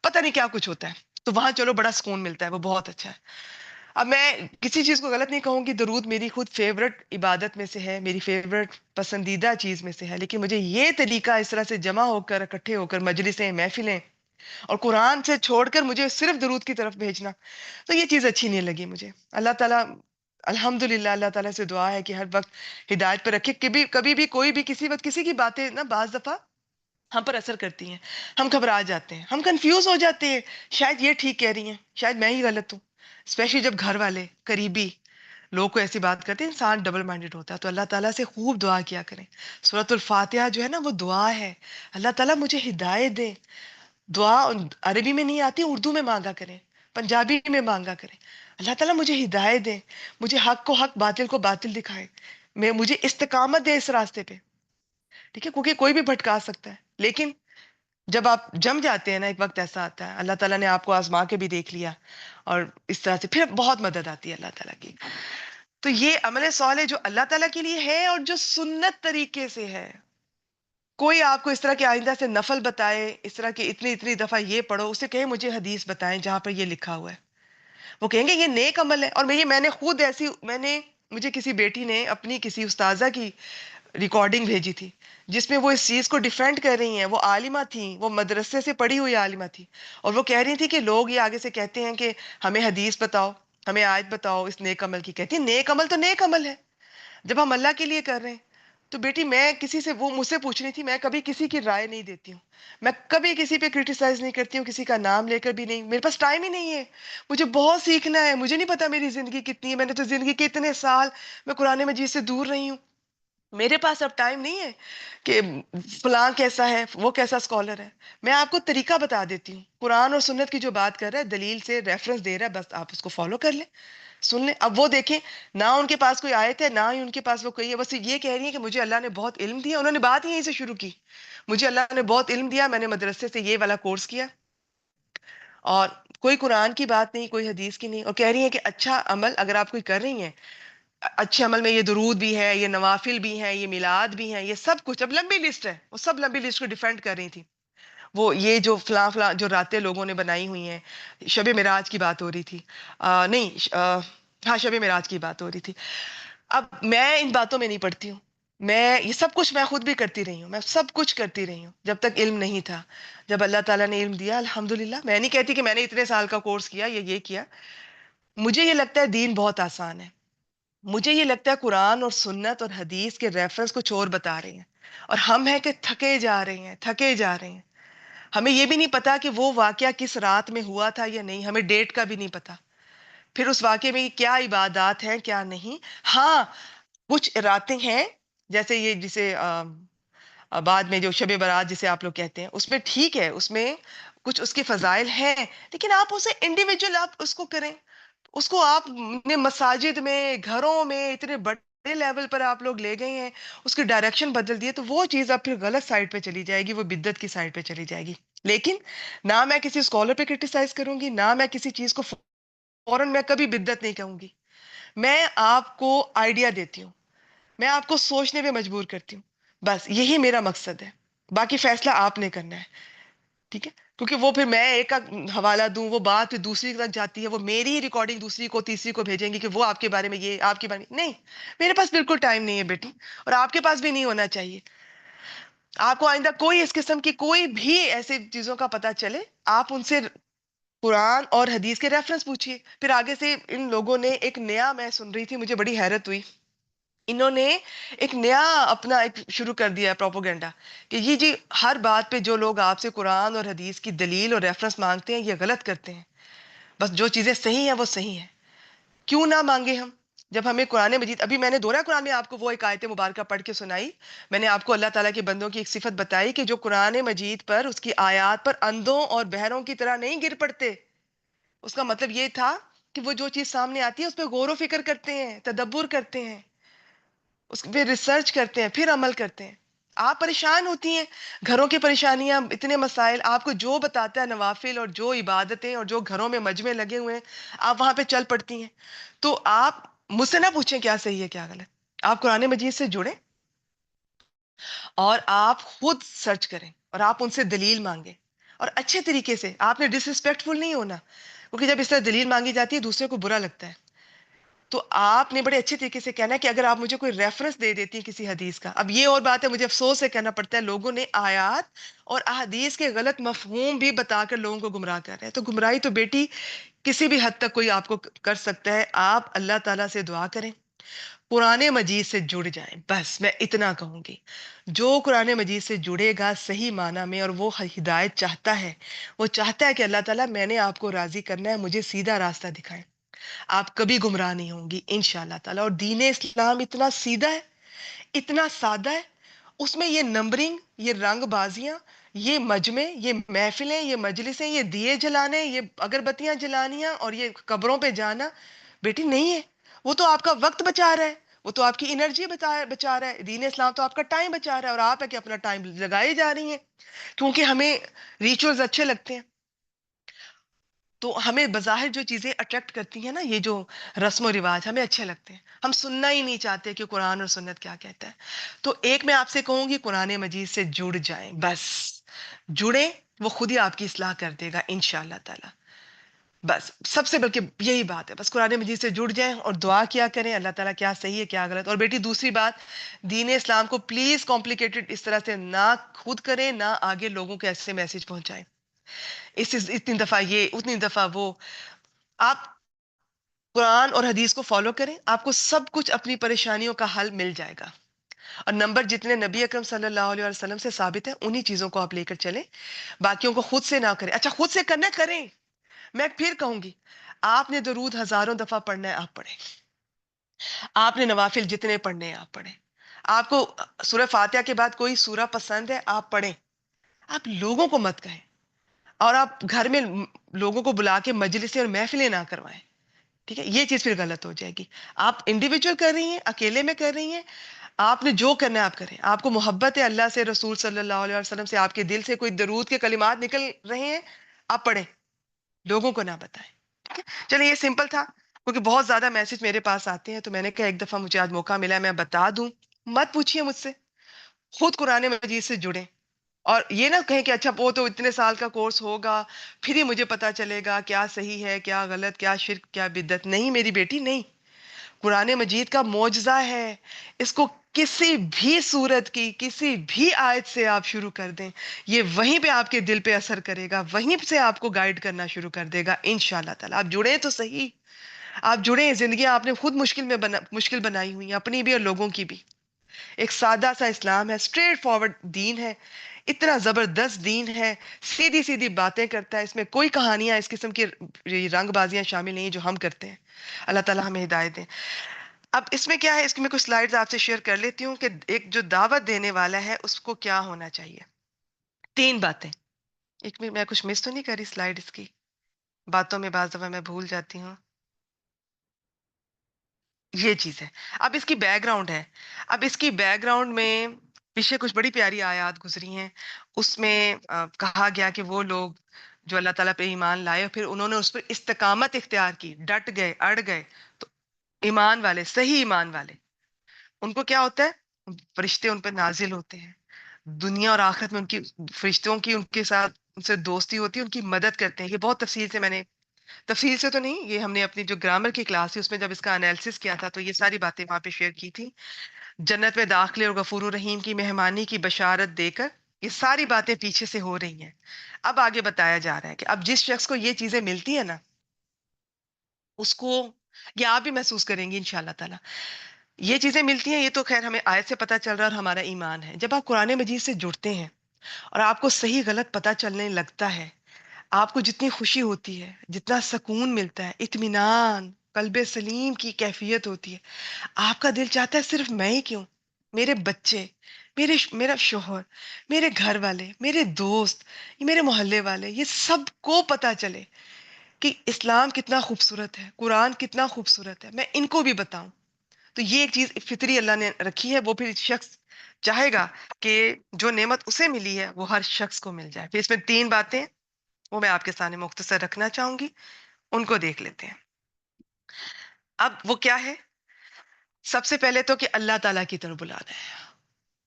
پتہ نہیں کیا کچھ ہوتا ہے، تو وہاں چلو بڑا سکون ملتا ہے، وہ بہت اچھا ہے۔ اب میں کسی چیز کو غلط نہیں کہوں گی، درود میری خود فیورٹ عبادت میں سے ہے، میری فیورٹ پسندیدہ چیز میں سے ہے، لیکن مجھے یہ طریقہ اس طرح سے جمع ہو کر اکٹھے ہو کر مجلسیں محفلیں اور قرآن سے چھوڑ کر مجھے صرف درود کی طرف بھیجنا، تو یہ چیز اچھی نہیں لگی مجھے۔ اللہ تعالیٰ الحمدللہ اللہ تعالیٰ سے دعا ہے کہ ہر وقت ہدایت پہ رکھے، کبھی بھی کوئی بھی کسی وقت کسی کی باتیں نا بعض دفعہ ہم پر اثر کرتی ہیں، ہم گھبرا جاتے ہیں، ہم کنفیوز ہو جاتے ہیں، شاید یہ ٹھیک کہہ رہی ہیں، شاید میں ہی غلط ہوں، اسپیشلی جب گھر والے قریبی لوگ کو ایسی بات کرتے ہیں، انسان ڈبل مائنڈڈ ہوتا ہے۔ تو اللہ تعالیٰ سے خوب دعا کیا کریں۔ سورۃ الفاتحہ جو ہے نا وہ دعا ہے، اللہ تعالیٰ مجھے ہدایت دے۔ دعا عربی میں نہیں آتی، اردو میں مانگا کریں، پنجابی میں مانگا کریں، اللہ تعالیٰ مجھے ہدایت دے، مجھے حق کو حق باطل کو باطل دکھائے، مجھے استقامت دے اس راستے پہ، ٹھیک ہے، کیونکہ کوئی بھی بھٹکا سکتا ہے، لیکن جب آپ جم جاتے ہیں نا ایک وقت ایسا آتا ہے، اللہ تعالیٰ نے آپ کو آزما کے بھی دیکھ لیا، اور اس طرح سے پھر بہت مدد آتی ہے اللہ تعالیٰ کی۔ تو یہ عمل صالح جو اللہ تعالیٰ کے لیے ہے اور جو سنت طریقے سے ہے، کوئی آپ کو اس طرح کے آئندہ سے نفل بتائے، اس طرح کے اتنی اتنی دفعہ یہ پڑھو، اسے کہے مجھے حدیث بتائیں جہاں پر یہ لکھا ہوا ہے، وہ کہیں گے یہ نیک عمل ہے۔ اور میں نے خود مجھے کسی بیٹی نے اپنی کسی استاذہ کی ریکارڈنگ بھیجی تھی جس میں وہ اس چیز کو ڈیفینڈ کر رہی ہیں، وہ عالمہ تھیں، وہ مدرسے سے پڑھی ہوئی عالمہ تھی، اور وہ کہہ رہی تھی کہ لوگ یہ آگے سے کہتے ہیں کہ ہمیں حدیث بتاؤ، ہمیں آیت بتاؤ اس نیک عمل کی، کہتی ہیں نیک عمل تو نیک عمل ہے جب ہم اللہ کے لیے کر رہے ہیں۔ تو بیٹی میں کسی سے، وہ مجھ سے پوچھ رہی تھی، میں کبھی کسی کی رائے نہیں دیتی ہوں، میں کبھی کسی پہ کرٹیسائز نہیں کرتی ہوں، کسی کا نام لے کر بھی نہیں، میرے پاس ٹائم ہی نہیں ہے، مجھے بہت سیکھنا ہے، مجھے نہیں پتا میری زندگی کتنی ہے، میں نے تو زندگی کے اتنے سال میں قرآن مجید سے دور رہی ہوں، میرے پاس اب ٹائم نہیں ہے کہ فلاں کیسا ہے وہ کیسا اسکالر ہے۔ میں آپ کو طریقہ بتا دیتی ہوں، قرآن اور سنت کی جو بات کر رہا ہے دلیل سے ریفرنس دے رہا ہے، بس آپ اس کو فالو کر لیں، سن لیں۔ اب وہ دیکھیں، نہ ان کے پاس کوئی آیت ہے، نہ ہی ان کے پاس وہ کوئی ہے، بس یہ کہہ رہی ہیں کہ مجھے اللہ نے بہت علم دیا، انہوں نے بات ہی یہیں سے شروع کی، مجھے اللہ نے بہت علم دیا، میں نے مدرسے سے یہ والا کورس کیا، اور کوئی قرآن کی بات نہیں، کوئی حدیث کی نہیں، اور کہہ رہی ہیں کہ اچھا عمل اگر آپ کوئی کر رہی ہیں، اچھے عمل میں یہ درود بھی ہے، یہ نوافل بھی ہیں، یہ میلاد بھی ہیں، یہ سب کچھ اب لمبی لسٹ ہے، وہ سب لمبی لسٹ کو ڈیفینڈ کر رہی تھی، وہ یہ جو فلاں فلاں جو راتیں لوگوں نے بنائی ہوئی ہیں، شب معراج کی بات ہو رہی تھی، ہاں شب معراج کی بات ہو رہی تھی۔ اب میں ان باتوں میں نہیں پڑتی ہوں، میں یہ سب کچھ میں خود بھی کرتی رہی ہوں، میں سب کچھ کرتی رہی ہوں جب تک علم نہیں تھا، جب اللہ تعالیٰ نے علم دیا الحمدللہ، میں نہیں کہتی کہ میں نے اتنے سال کا کورس کیا یا یہ کیا، مجھے یہ لگتا ہے دین بہت آسان ہے، مجھے یہ لگتا ہے قرآن اور سنت اور حدیث کے ریفرنس کچھ اور بتا رہے ہیں، اور ہم ہیں کہ تھکے جا رہے ہیں، تھکے جا رہے ہیں، ہمیں یہ بھی نہیں پتا کہ وہ واقعہ کس رات میں ہوا تھا یا نہیں، ہمیں ڈیٹ کا بھی نہیں پتا، پھر اس واقعے میں کیا عبادات ہیں کیا نہیں۔ ہاں کچھ راتیں ہیں جیسے یہ جسے بعد میں جو شب برات جسے آپ لوگ کہتے ہیں، اس میں ٹھیک ہے، اس میں کچھ اس کے فضائل ہیں، لیکن آپ اسے انڈیویجول آپ اس کو کریں، اس کو آپ نے مساجد میں گھروں میں اتنے بڑے لیول پر آپ لوگ لے گئے ہیں، اس کی ڈائریکشن بدل دیے، تو وہ چیز اب پھر غلط سائڈ پہ چلی جائے گی، وہ بدعت کی سائڈ پہ چلی جائے گی۔ لیکن نہ میں کسی اسکالر پہ کرٹیسائز کروں گی، نہ میں کسی چیز کو فوراً میں کبھی بدعت نہیں کہوں گی۔ میں آپ کو آئیڈیا دیتی ہوں، میں آپ کو سوچنے پہ مجبور کرتی ہوں، بس یہی میرا مقصد ہے۔ باقی فیصلہ آپ نے کرنا ہے، ٹھیک ہے؟ کیونکہ وہ پھر میں ایک کا حوالہ دوں، وہ بات پھر دوسری تک جاتی ہے، وہ میری ہی ریکارڈنگ دوسری کو تیسری کو بھیجیں گی کہ وہ آپ کے بارے میں یہ، آپ کے بارے میں نہیں۔ میرے پاس بالکل ٹائم نہیں ہے بیٹی، اور آپ کے پاس بھی نہیں ہونا چاہیے۔ آپ کو آئندہ کوئی اس قسم کی کوئی بھی ایسی چیزوں کا پتہ چلے، آپ ان سے قرآن اور حدیث کے ریفرنس پوچھیے۔ پھر آگے سے ان لوگوں نے ایک نیا، میں سن رہی تھی، مجھے بڑی حیرت ہوئی، انہوں نے ایک نیا اپنا ایک شروع کر دیا ہے پروپوگنڈا، کہ یہ جی ہر بات پہ جو لوگ آپ سے قرآن اور حدیث کی دلیل اور ریفرنس مانگتے ہیں یہ غلط کرتے ہیں، بس جو چیزیں صحیح ہیں وہ صحیح ہیں۔ کیوں نہ مانگے ہم؟ جب ہمیں قرآن مجید، ابھی میں نے دورہ قرآن میں آپ کو وہ ایک آیت مبارکہ پڑھ کے سنائی، میں نے آپ کو اللہ تعالیٰ کے بندوں کی ایک صفت بتائی کہ جو قرآن مجید پر، اس کی آیات پر اندھوں اور بہروں کی طرح نہیں گر پڑتے۔ اس کا مطلب یہ تھا کہ وہ جو چیز سامنے آتی ہے اس پہ غور و فکر کرتے ہیں، تدبر کرتے ہیں، اس پہ ریسرچ کرتے ہیں، پھر عمل کرتے ہیں۔ آپ پریشان ہوتی ہیں، گھروں کی پریشانیاں، اتنے مسائل، آپ کو جو بتاتا ہے نوافل اور جو عبادتیں اور جو گھروں میں مجمع لگے ہوئے ہیں، آپ وہاں پہ چل پڑتی ہیں۔ تو آپ مجھ سے نہ پوچھیں کیا صحیح ہے کیا غلط، آپ قرآن مجید سے جڑیں اور آپ خود سرچ کریں اور آپ ان سے دلیل مانگیں، اور اچھے طریقے سے۔ آپ نے ڈس ریسپیکٹفل نہیں ہونا، کیونکہ جب اس طرح دلیل مانگی جاتی ہے دوسرے کو برا لگتا ہے۔ تو آپ نے بڑے اچھے طریقے سے کہنا ہے کہ اگر آپ مجھے کوئی ریفرنس دے دیتی ہیں کسی حدیث کا، اب یہ اور بات ہے، مجھے افسوس سے کہنا پڑتا ہے، لوگوں نے آیات اور احادیث کے غلط مفہوم بھی بتا کر لوگوں کو گمراہ کر رہے ہیں۔ تو گمراہی تو بیٹی کسی بھی حد تک کوئی آپ کو کر سکتا ہے۔ آپ اللہ تعالیٰ سے دعا کریں، قرآن مجید سے جڑ جائیں، بس میں اتنا کہوں گی۔ جو قرآن مجید سے جڑے گا صحیح معنی میں، اور وہ ہدایت چاہتا ہے، وہ چاہتا ہے کہ اللہ تعالیٰ میں نے آپ کو راضی کرنا ہے، مجھے سیدھا راستہ دکھائیں، آپ کبھی گمراہ نہیں ہوں گی انشاءاللہ تعالیٰ۔ اور دین اسلام اتنا سیدھا ہے، اتنا سادہ ہے، اس میں یہ نمبرنگ، یہ رنگ بازیاں، یہ مجمع، یہ محفلیں، یہ مجلسیں، یہ دیے جلانے، یہ اگربتیاں جلانیاں اور یہ قبروں پہ جانا، بیٹی نہیں ہے۔ وہ تو آپ کا وقت بچا رہا ہے، وہ تو آپ کی انرجی بچا رہا ہے۔ دین اسلام تو آپ کا ٹائم بچا رہا ہے، اور آپ ہے کہ اپنا ٹائم لگائے جا رہی ہیں کیونکہ ہمیں ریچولز اچھے لگتے ہیں۔ تو ہمیں بظاہر جو چیزیں اٹریکٹ کرتی ہیں نا، یہ جو رسم و رواج ہمیں اچھے لگتے ہیں، ہم سننا ہی نہیں چاہتے کہ قرآن اور سنت کیا کہتا ہے۔ تو ایک میں آپ سے کہوں گی، قرآن مجید سے جڑ جائیں، بس جڑیں، وہ خود ہی آپ کی اصلاح کر دے گا انشاءاللہ تعالی۔ بس سب سے بلکہ یہی بات ہے، بس قرآن مجید سے جڑ جائیں اور دعا کیا کریں اللہ تعالیٰ کیا صحیح ہے کیا غلط۔ اور بیٹی دوسری بات، دین اسلام کو پلیز کمپلیکیٹڈ اس طرح سے نہ خود کریں، نہ آگے لوگوں کے ایسے میسج پہنچائیں، اتنی دفعہ یہ اتنی دفعہ وہ۔ آپ قرآن اور حدیث کو فالو کریں، آپ کو سب کچھ اپنی پریشانیوں کا حل مل جائے گا، اور نمبر جتنے نبی اکرم صلی اللہ علیہ وسلم سے ثابت ہے انہی چیزوں کو آپ لے کر چلیں، باقیوں کو خود سے نہ کریں۔ اچھا خود سے کرنا کریں، میں پھر کہوں گی، آپ نے درود ہزاروں دفعہ پڑھنا ہے آپ پڑھیں، آپ نے نوافل جتنے پڑھنے ہیں آپ پڑھیں، آپ کو سورہ فاتحہ کے بعد کوئی سورہ پسند ہے آپ پڑھیں، آپ لوگوں کو مت کہیں، اور آپ گھر میں لوگوں کو بلا کے مجلسیں اور محفلیں نہ کروائیں، ٹھیک ہے؟ یہ چیز پھر غلط ہو جائے گی۔ آپ انڈیویجول کر رہی ہیں، اکیلے میں کر رہی ہیں، آپ نے جو کرنا ہے آپ کریں۔ آپ کو محبت ہے اللہ سے، رسول صلی اللہ علیہ وسلم سے، آپ کے دل سے کوئی درود کے کلمات نکل رہے ہیں، آپ پڑھیں، لوگوں کو نہ بتائیں، ٹھیک ہے؟ چلیں یہ سمپل تھا، کیونکہ بہت زیادہ میسج میرے پاس آتے ہیں، تو میں نے کہا ایک دفعہ مجھے آج موقع ملا ہے میں بتا دوں۔ مت پوچھیے مجھ سے، خود قرآن مجید سے جڑیں، اور یہ نہ کہیں کہ اچھا وہ تو اتنے سال کا کورس ہوگا پھر ہی مجھے پتا چلے گا کیا صحیح ہے کیا غلط، کیا شرک کیا بدعت۔ نہیں میری بیٹی، نہیں، قرآن مجید کا معجزہ ہے، اس کو کسی بھی صورت کی کسی بھی آیت سے آپ شروع کر دیں، یہ وہیں پہ آپ کے دل پہ اثر کرے گا، وہیں سے آپ کو گائیڈ کرنا شروع کر دے گا انشاءاللہ تعالیٰ۔ آپ جڑیں تو صحیح، آپ جڑیں، زندگیاں آپ نے خود مشکل بنائی ہوئی ہیں، اپنی بھی اور لوگوں کی بھی۔ ایک سادہ سا اسلام ہے، اسٹریٹ فارورڈ دین ہے، اتنا زبردست دین ہے، سیدھی سیدھی باتیں کرتا ہے، اس میں کوئی کہانیاں اس قسم کی رنگ بازیاں شامل نہیں جو ہم کرتے ہیں۔ اللہ تعالیٰ ہمیں ہدایت دیں۔ اب اس میں کیا ہے، اس کی میں کچھ سلائیڈز آپ سے شیئر کر لیتی ہوں کہ ایک جو دعوت دینے والا ہے اس کو کیا ہونا چاہیے۔ تین باتیں، ایک میں کچھ مس تو نہیں کری سلائیڈ اس کی، باتوں میں بعض دفعہ میں بھول جاتی ہوں۔ یہ چیز ہے. اب اس کی بیک گراؤنڈ ہے. اب اس کی بیک گراؤنڈ میں پیچھے کچھ بڑی پیاری آیات گزری ہیں. اس میں کہا گیا کہ وہ لوگ جو اللہ تعالیٰ پہ ایمان لائے اور پھر انہوں نے اس پر استقامت اختیار کی، ڈٹ گئے، اڑ گئے، تو ایمان والے، صحیح ایمان والے، ان کو کیا ہوتا ہے؟ فرشتے ان پہ نازل ہوتے ہیں. دنیا اور آخرت میں ان کی، فرشتوں کی ان کے ساتھ ان سے دوستی ہوتی ہے، ان کی مدد کرتے ہیں. یہ بہت تفصیل سے میں نے، تفصیل سے تو نہیں، یہ ہم نے اپنی جو گرامر کی کلاس تھی اس میں جب اس کا انالیسس کیا تھا تو یہ ساری باتیں وہاں پہ شیئر کی تھی. جنت میں داخلے اور غفور الرحیم کی مہمانی کی بشارت دے کر یہ ساری باتیں پیچھے سے ہو رہی ہیں. اب آگے بتایا جا رہا ہے کہ اب جس شخص کو یہ چیزیں ملتی ہیں نا، اس کو، یہ آپ بھی محسوس کریں گی انشاءاللہ تعالیٰ، یہ چیزیں ملتی ہیں. یہ تو خیر ہمیں آیت سے پتہ چل رہا ہے اور ہمارا ایمان ہے. جب آپ قرآن مجید سے جڑتے ہیں اور آپ کو صحیح غلط پتہ چلنے لگتا ہے، آپ کو جتنی خوشی ہوتی ہے، جتنا سکون ملتا ہے، اطمینان، قلب سلیم کی کیفیت ہوتی ہے، آپ کا دل چاہتا ہے صرف میں ہی کیوں، میرے بچے، میرا شوہر، میرے گھر والے، میرے دوست، یہ میرے محلے والے، یہ سب کو پتہ چلے کہ اسلام کتنا خوبصورت ہے، قرآن کتنا خوبصورت ہے، میں ان کو بھی بتاؤں. تو یہ ایک چیز فطری اللہ نے رکھی ہے. وہ پھر شخص چاہے گا کہ جو نعمت اسے ملی ہے وہ ہر شخص کو مل جائے. پھر اس میں 3 باتیں وہ میں آپ کے سامنے مختصر رکھنا چاہوں گی، ان کو دیکھ لیتے ہیں. اب وہ کیا ہے؟ سب سے پہلے تو کہ اللہ تعالیٰ کی طرف بلانا ہے.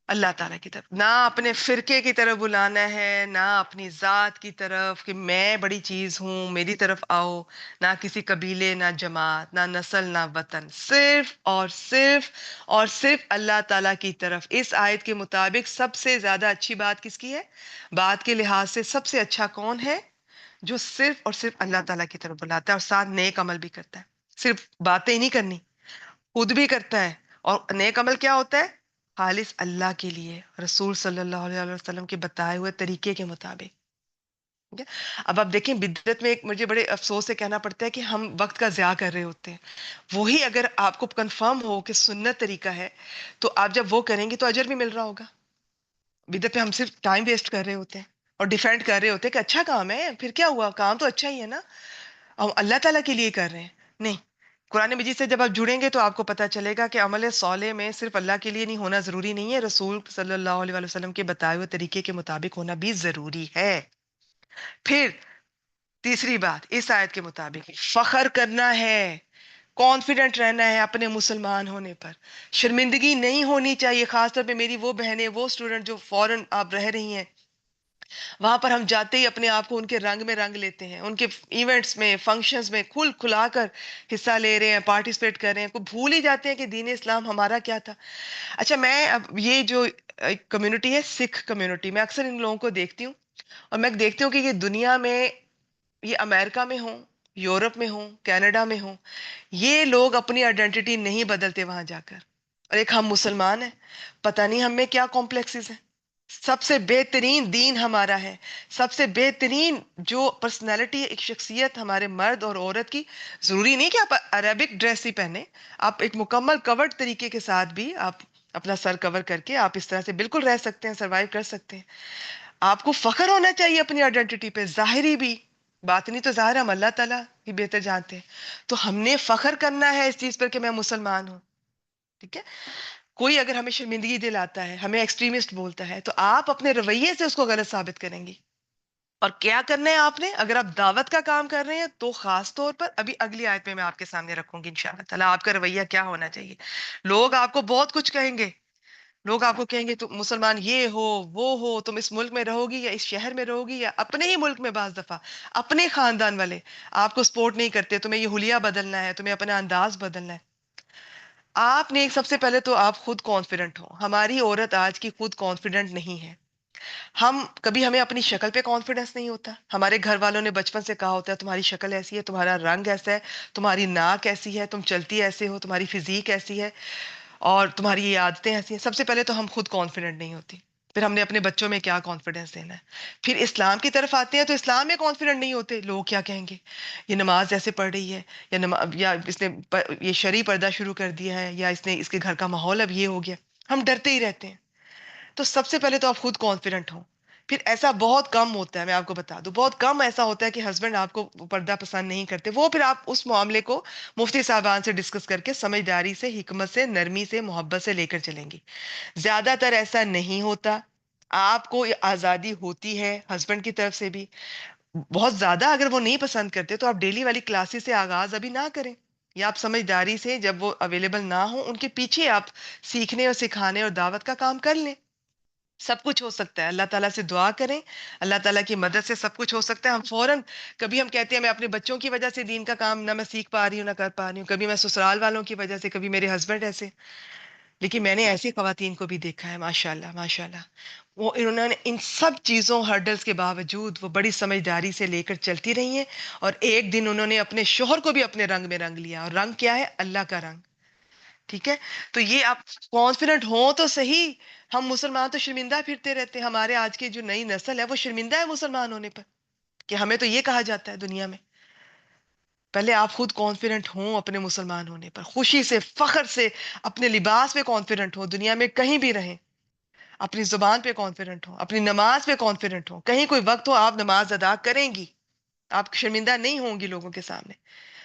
اللہ تعالیٰ کی طرف، نہ اپنے فرقے کی طرف بلانا ہے، نہ اپنی ذات کی طرف کہ میں بڑی چیز ہوں میری طرف آؤ، نہ کسی قبیلے، نہ جماعت، نہ نسل، نہ وطن، صرف اور صرف اور صرف اللہ تعالیٰ کی طرف. اس آیت کے مطابق سب سے زیادہ اچھی بات کس کی ہے؟ بات کے لحاظ سے سب سے اچھا کون ہے؟ جو صرف اور صرف اللہ تعالیٰ کی طرف بلاتا ہے اور ساتھ نیک عمل بھی کرتا ہے. صرف باتیں نہیں کرنی، خود بھی کرتا ہے. اور نیک عمل کیا ہوتا ہے؟ خالص اللہ کے لیے، رسول صلی اللہ علیہ وسلم کے بتائے ہوئے طریقے کے مطابق. ٹھیک ہے؟ اب آپ دیکھیں بدعت میں ایک مجھے بڑے افسوس سے کہنا پڑتا ہے کہ ہم وقت کا ضیاع کر رہے ہوتے ہیں. وہی اگر آپ کو کنفرم ہو کہ سنت طریقہ ہے تو آپ جب وہ کریں گے تو اجر بھی مل رہا ہوگا. بدعت میں ہم صرف ٹائم ویسٹ کر رہے ہوتے ہیں اور ڈیفینڈ کر رہے ہوتے ہیں کہ اچھا کام ہے، پھر کیا ہوا، کام تو اچھا ہی ہے نا، ہم اللہ تعالیٰ کے لیے کر رہے ہیں. نہیں، قرآن مجید سے جب آپ جڑیں گے تو آپ کو پتہ چلے گا کہ عمل صالح میں صرف اللہ کے لیے نہیں ہونا ضروری نہیں ہے، رسول صلی اللہ علیہ وسلم کے بتائے ہوئے طریقے کے مطابق ہونا بھی ضروری ہے. پھر تیسری بات اس آیت کے مطابق فخر کرنا ہے، کانفیڈنٹ رہنا ہے اپنے مسلمان ہونے پر. شرمندگی نہیں ہونی چاہیے، خاص طور پہ میری وہ بہنیں، وہ اسٹوڈنٹ جو فورن آپ رہ رہی ہیں، وہاں پر ہم جاتے ہی اپنے آپ کو ان کے رنگ میں رنگ لیتے ہیں، ان کے ایونٹس میں، فنکشنز میں کھل کھلا کر حصہ لے رہے ہیں، پارٹیسپیٹ کر رہے ہیں، کو بھول ہی جاتے ہیں کہ دین اسلام ہمارا کیا تھا. اچھا، میں اب یہ جو کمیونٹی ہے، سکھ کمیونٹی، میں اکثر ان لوگوں کو دیکھتی ہوں اور میں دیکھتی ہوں کہ یہ دنیا میں، یہ امریکہ میں ہوں، یورپ میں ہوں، کینیڈا میں ہوں، یہ لوگ اپنی آئیڈینٹی نہیں بدلتے وہاں جا کر. اور ایک ہم مسلمان ہیں، پتہ نہیں ہم میں کیا کمپلیکسز ہیں. سب سے بہترین دین ہمارا ہے، سب سے بہترین جو پرسنالٹی، ایک شخصیت ہمارے مرد اور عورت کی، ضروری نہیں کہ آپ عربک ڈریس ہی پہنے، آپ ایک مکمل کورڈ طریقے کے ساتھ بھی آپ اپنا سر کور کر کے آپ اس طرح سے بالکل رہ سکتے ہیں، سروائیو کر سکتے ہیں. آپ کو فخر ہونا چاہیے اپنی آئیڈینٹی پہ، ظاہری بھی، باطنی تو ظاہر ہم اللہ تعالیٰ ہی بہتر جانتے ہیں. تو ہم نے فخر کرنا ہے اس چیز پر کہ میں مسلمان ہوں. ٹھیک ہے؟ کوئی اگر ہمیں شرمندگی دلاتا ہے، ہمیں ایکسٹریمسٹ بولتا ہے، تو آپ اپنے رویے سے اس کو غلط ثابت کریں گی. اور کیا کرنا ہے آپ نے؟ اگر آپ دعوت کا کام کر رہے ہیں تو خاص طور پر ابھی اگلی آیت میں آپ کے سامنے رکھوں گی انشاءاللہ تعالیٰ آپ کا رویہ کیا ہونا چاہیے. لوگ آپ کو بہت کچھ کہیں گے، لوگ آپ کو کہیں گے تم مسلمان یہ ہو وہ ہو، تم اس ملک میں رہو گی یا اس شہر میں رہو گی یا اپنے ہی ملک میں، بعض دفعہ اپنے خاندان والے آپ کو سپورٹ نہیں کرتے، تمہیں یہ حلیہ بدلنا ہے، تمہیں اپنا انداز بدلنا ہے. آپ نے سب سے پہلے تو آپ خود کانفیڈنٹ ہو. ہماری عورت آج کی خود کانفیڈنٹ نہیں ہے. ہمیں اپنی شکل پہ کانفیڈنس نہیں ہوتا. ہمارے گھر والوں نے بچپن سے کہا ہوتا ہے تمہاری شکل ایسی ہے، تمہارا رنگ ایسا ہے، تمہاری ناک ایسی ہے، تم چلتی ایسے ہو، تمہاری فزیک ایسی ہے اور تمہاری یہ عادتیں ایسی ہیں. سب سے پہلے تو ہم خود کانفیڈنٹ نہیں ہوتی، پھر ہم نے اپنے بچوں میں کیا کانفیڈنس دینا ہے. پھر اسلام کی طرف آتے ہیں تو اسلام میں کانفیڈنٹ نہیں ہوتے. لوگ کیا کہیں گے، یہ نماز ایسے پڑھ رہی ہے، یا اس نے یہ شرعی پردہ شروع کر دیا ہے، یا اس کے گھر کا ماحول اب یہ ہو گیا. ہم ڈرتے ہی رہتے ہیں. تو سب سے پہلے تو آپ خود کانفیڈنٹ ہو پھر ایسا بہت کم ہوتا ہے، میں آپ کو بتا دوں، بہت کم ایسا ہوتا ہے کہ ہسبینڈ آپ کو پردہ پسند نہیں کرتے. وہ پھر آپ اس معاملے کو مفتی صاحبان سے ڈسکس کر کے سمجھداری سے، حکمت سے، نرمی سے، محبت سے لے کر چلیں گی. زیادہ تر ایسا نہیں ہوتا. آپ کو آزادی ہوتی ہے ہسبینڈ کی طرف سے بھی. بہت زیادہ اگر وہ نہیں پسند کرتے تو آپ ڈیلی والی کلاسز سے آغاز ابھی نہ کریں، یا آپ سمجھداری سے جب وہ اویلیبل نہ ہوں ان کے پیچھے آپ سیکھنے اور سکھانے اور دعوت کا کام کر لیں. سب کچھ ہو سکتا ہے، اللہ تعالیٰ سے دعا کریں، اللہ تعالیٰ کی مدد سے سب کچھ ہو سکتا ہے. ہم فوراً کبھی ہم کہتے ہیں میں اپنے بچوں کی وجہ سے دین کا کام نہ میں سیکھ پا رہی ہوں نہ کر پا رہی ہوں، کبھی میں سسرال والوں کی وجہ سے، کبھی میرے ہسبینڈ ایسے. لیکن میں نے ایسی خواتین کو بھی دیکھا ہے، ماشاءاللہ ماشاءاللہ، وہ انہوں نے ان سب چیزوں ہرڈلز کے باوجود وہ بڑی سمجھداری سے لے کر چلتی رہی ہیں، اور ایک دن انہوں نے اپنے شوہر کو بھی اپنے رنگ میں رنگ لیا. اور رنگ کیا ہے؟ اللہ کا رنگ. ٹھیک ہے؟ تو یہ آپ کانفیڈنٹ ہوں تو صحیح. ہم مسلمان تو شرمندہ پھرتے رہتے ہیں، ہمارے آج کی جو نئی نسل ہے وہ شرمندہ ہے مسلمان ہونے پر، کہ ہمیں تو یہ کہا جاتا ہے دنیا میں. پہلے آپ خود کانفیڈنٹ ہوں اپنے مسلمان ہونے پر، خوشی سے، فخر سے اپنے لباس پہ کانفیڈنٹ ہوں، دنیا میں کہیں بھی رہیں اپنی زبان پہ کانفیڈنٹ ہوں، اپنی نماز پہ کانفیڈنٹ ہوں. کہیں کوئی وقت ہو آپ نماز ادا کریں گی، آپ شرمندہ نہیں ہوں گی لوگوں کے سامنے.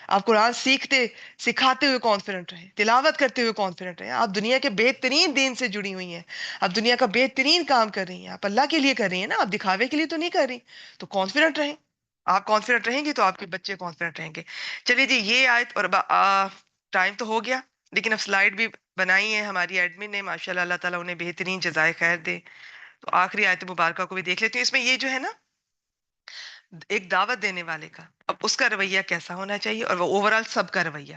آپ قرآن سیکھتے سکھاتے ہوئے کانفیڈنٹ رہیں، تلاوت کرتے ہوئے کانفیڈنٹ رہیں. آپ دنیا کے بہترین دین سے جڑی ہوئی ہیں، آپ دنیا کا بہترین کام کر رہی ہیں، آپ اللہ کے لیے کر رہی ہیں نا، آپ دکھاوے کے لیے تو نہیں کر رہی. تو کانفیڈنٹ رہیں. آپ کانفیڈنٹ رہیں گی تو آپ کے بچے کانفیڈنٹ رہیں گے. چلیے جی، یہ آیت اور ٹائم تو ہو گیا، لیکن اب سلائیڈ بھی بنائی ہے ہماری ایڈمن نے، ماشاءاللہ، اللہ تعالیٰ انہیں بہترین جزائے خیر دے. تو آخری آیت مبارکہ کو بھی دیکھ لیتے ہیں. اس میں یہ جو ہے نا، ایک دعوت دینے والے کا اب اس کا رویہ کیسا ہونا چاہیے، اور وہ اوور آل سب کا رویہ.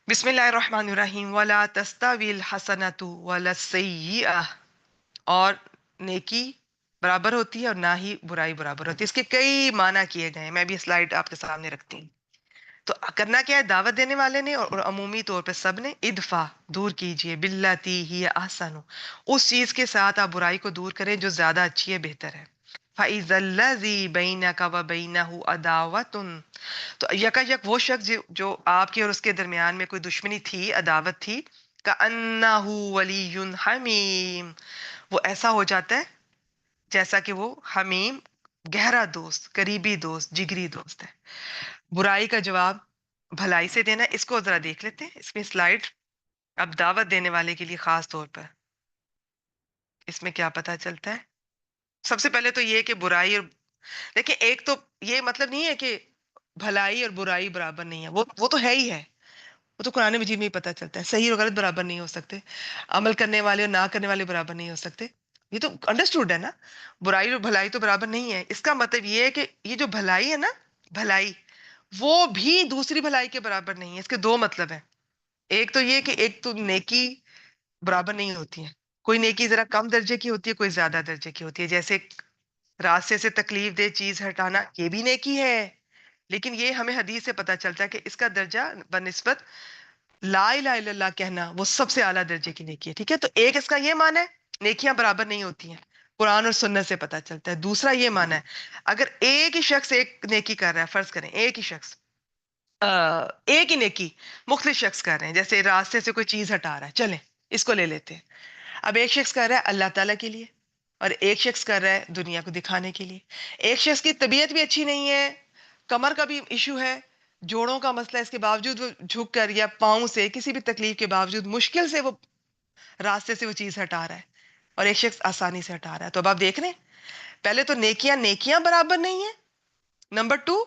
بسم اللہ الرحمن الرحیم. ولا تستوی الحسنۃ ولا السیئہ، اور نیکی برابر ہوتی ہے اور نہ ہی برائی برابر ہوتی ہے. اس کے کئی معنی کیے گئے ہیں، میں بھی سلائیڈ آپ کے سامنے رکھتی ہوں. تو کرنا کیا ہے دعوت دینے والے نے اور عمومی طور پہ سب نے؟ ادفع، دور کیجئے، باللاتی ہی احسن، اس چیز کے ساتھ آپ برائی کو دور کریں جو زیادہ اچھی ہے، بہتر ہے. فَإِذَا الَّذِي بَيْنَكَ وَبَيْنَهُ عَدَاوَةٌ، تو یکا یک وہ شخص جو آپ کے اور اس کے درمیان میں کوئی دشمنی تھی، عداوت تھی، كَأَنَّهُ وَلِيٌّ حَمِيمٌ، وہ ایسا ہو جاتا ہے جیسا کہ وہ حمیم، گہرا دوست، قریبی دوست، جگری دوست ہے. برائی کا جواب بھلائی سے دینا. اس کو ذرا دیکھ لیتے ہیں، اس میں سلائیڈ. اب دعوت دینے والے کے لیے خاص طور پر اس میں کیا پتا چلتا ہے؟ سب سے پہلے تو یہ کہ برائی اور، دیکھیں، ایک تو یہ مطلب نہیں ہے کہ بھلائی اور برائی برابر نہیں ہے، وہ تو ہے ہی ہے. وہ تو قرآن مجید میں ہی پتہ چلتا ہے. صحیح اور غلط برابر نہیں ہو سکتے، عمل کرنے والے اور نہ کرنے والے برابر نہیں ہو سکتے. یہ تو انڈرسٹوڈ ہے نا. برائی اور بھلائی تو برابر نہیں ہے. اس کا مطلب یہ ہے کہ یہ جو بھلائی ہے نا، بھلائی، وہ بھی دوسری بھلائی کے برابر نہیں ہے. اس کے دو مطلب ہیں. ایک تو یہ کہ ایک تو نیکی برابر نہیں ہوتی ہے. کوئی نیکی ذرا کم درجے کی ہوتی ہے، کوئی زیادہ درجے کی ہوتی ہے. جیسے راستے سے تکلیف دہ چیز ہٹانا، یہ بھی نیکی ہے، لیکن یہ ہمیں حدیث سے پتہ چلتا ہے کہ اس کا درجہ بنسبت لا الہ الا اللہ کہنا وہ سب سے اعلیٰ درجے کی نیکی ہے. ٹھیک ہے؟ تو ایک اس کا یہ معنی ہے نیکیاں برابر نہیں ہوتی ہیں، قرآن اور سنت سے پتہ چلتا ہے. دوسرا یہ معنی ہے اگر ایک ہی شخص ایک نیکی کر رہا ہے، فرض کریں ایک ہی شخص ایک ہی نیکی مختلف شخص کر رہے ہیں، جیسے راستے سے کوئی چیز ہٹا رہا ہے، چلیں اس کو لے لیتے ہیں. اب ایک شخص کر رہا ہے اللہ تعالیٰ کے لیے، اور ایک شخص کر رہا ہے دنیا کو دکھانے کے لیے. ایک شخص کی طبیعت بھی اچھی نہیں ہے، کمر کا بھی ایشو ہے، جوڑوں کا مسئلہ، اس کے باوجود وہ جھک کر یا پاؤں سے کسی بھی تکلیف کے باوجود مشکل سے وہ راستے سے وہ چیز ہٹا رہا ہے، اور ایک شخص آسانی سے ہٹا رہا ہے. تو اب آپ دیکھ رہے ہیں، پہلے تو نیکیاں برابر نہیں ہیں. نمبر ٹو،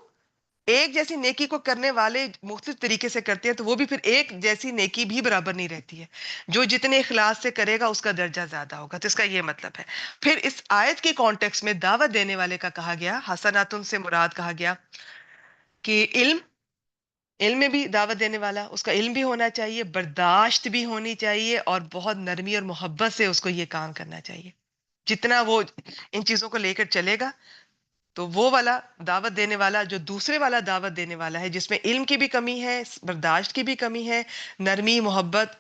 ایک جیسی نیکی کو کرنے والے مختلف طریقے سے کرتے ہیں، تو وہ بھی پھر ایک جیسی نیکی بھی برابر نہیں رہتی ہے. جو جتنے اخلاص سے کرے گا اس کا درجہ زیادہ ہوگا. تو اس کا یہ مطلب ہے. پھر اس آیت کے کانٹیکس میں دعوت دینے والے کا کہا گیا، حسناتن سے مراد کہا گیا کہ علم میں بھی دعوت دینے والا، اس کا علم بھی ہونا چاہیے، برداشت بھی ہونی چاہیے، اور بہت نرمی اور محبت سے اس کو یہ کام کرنا چاہیے. جتنا وہ ان چیزوں کو لے کر چلے گا، تو وہ والا دعوت دینے والا جو دوسرے والا دعوت دینے والا ہے، جس میں علم کی بھی کمی ہے، برداشت کی بھی کمی ہے، نرمی، محبت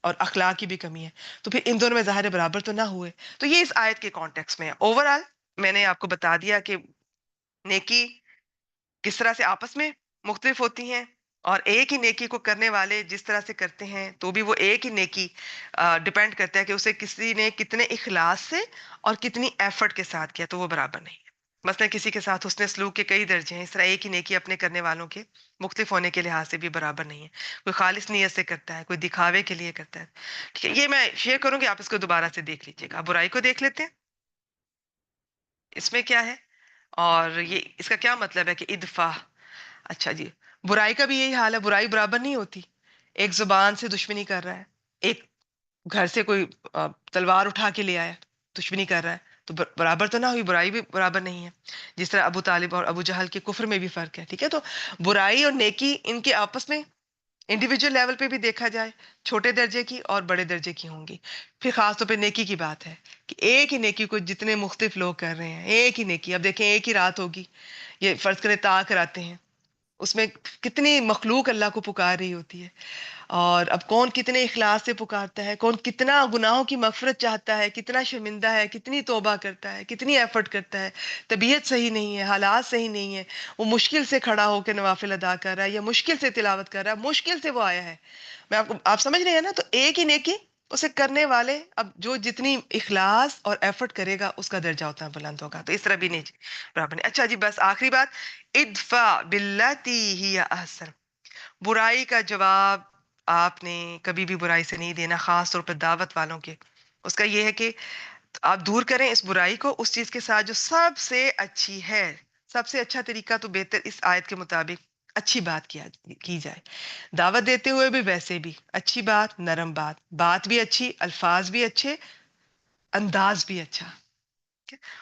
اور اخلاق کی بھی کمی ہے، تو پھر ان دونوں میں ظاہر برابر تو نہ ہوئے. تو یہ اس آیت کے کانٹیکس میں ہے. اوورآل میں نے آپ کو بتا دیا کہ نیکی کس طرح سے آپس میں مختلف ہوتی ہیں، اور ایک ہی نیکی کو کرنے والے جس طرح سے کرتے ہیں تو بھی وہ ایک ہی نیکی ڈپینڈ کرتا ہے کہ اسے کسی نے کتنے اخلاص سے اور کتنی ایفرٹ کے ساتھ کیا، تو وہ برابر نہیں ہے۔ مثلا کسی کے ساتھ حسن سلوک کے کئی درجے ہیں، اس طرح ایک ہی نیکی اپنے کرنے والوں کے مختلف ہونے کے لحاظ سے بھی برابر نہیں ہے۔ کوئی خالص نیت سے کرتا ہے، کوئی دکھاوے کے لیے کرتا ہے۔ ٹھیک ہے، یہ میں شیئر کروں گی، آپ اس کو دوبارہ سے دیکھ لیجیے گا۔ برائی کو دیکھ لیتے ہیں، اس میں کیا ہے اور یہ اس کا کیا مطلب ہے کہ ادفع۔ اچھا جی، برائی کا بھی یہی حال ہے، برائی برابر نہیں ہوتی۔ ایک زبان سے دشمنی کر رہا ہے، ایک گھر سے کوئی تلوار اٹھا کے لے آیا، دشمنی کر رہا ہے، تو برابر تو نہ ہوئی، برائی بھی برابر نہیں ہے۔ جس طرح ابو طالب اور ابو جہل کے کفر میں بھی فرق ہے، ٹھیک ہے۔ تو برائی اور نیکی ان کے آپس میں انڈیویجول لیول پہ بھی دیکھا جائے چھوٹے درجے کی اور بڑے درجے کی ہوں گی۔ پھر خاص طور پہ نیکی کی بات ہے کہ ایک ہی نیکی کو جتنے مختلف لوگ کر رہے ہیں، ایک ہی نیکی، اب دیکھیں ایک ہی رات ہوگی، یہ فرض کریں طاق راتیں ہیں، اس میں کتنی مخلوق اللہ کو پکار رہی ہوتی ہے، اور اب کون کتنے اخلاص سے پکارتا ہے، کون کتنا گناہوں کی مغفرت چاہتا ہے، کتنا شرمندہ ہے، کتنی توبہ کرتا ہے، کتنی ایفرٹ کرتا ہے، طبیعت صحیح نہیں ہے، حالات صحیح نہیں ہے، وہ مشکل سے کھڑا ہو کے نوافل ادا کر رہا ہے یا مشکل سے تلاوت کر رہا ہے، مشکل سے وہ آیا ہے۔ میں آپ سمجھ رہے ہیں نا؟ تو ایک ہی نیکی اسے کرنے والے، اب جو جتنی اخلاص اور ایفرٹ کرے گا اس کا درجہ اتنا بلند ہوگا، تو اس طرح بھی نہیں جی، برابر نہیں۔ اچھا جی، بس آخری بات، ادفع باللتی ہی احسن۔ برائی کا جواب آپ نے کبھی بھی برائی سے نہیں دینا، خاص طور پر دعوت والوں کے۔ اس کا یہ ہے کہ آپ دور کریں اس برائی کو اس چیز کے ساتھ جو سب سے اچھی ہے۔ سب سے اچھا طریقہ تو بہتر اس آیت کے مطابق اچھی بات کی جائے، دعوت دیتے ہوئے بھی ویسے بھی اچھی بات، نرم بات، بات بھی اچھی، الفاظ بھی اچھے، انداز بھی اچھا۔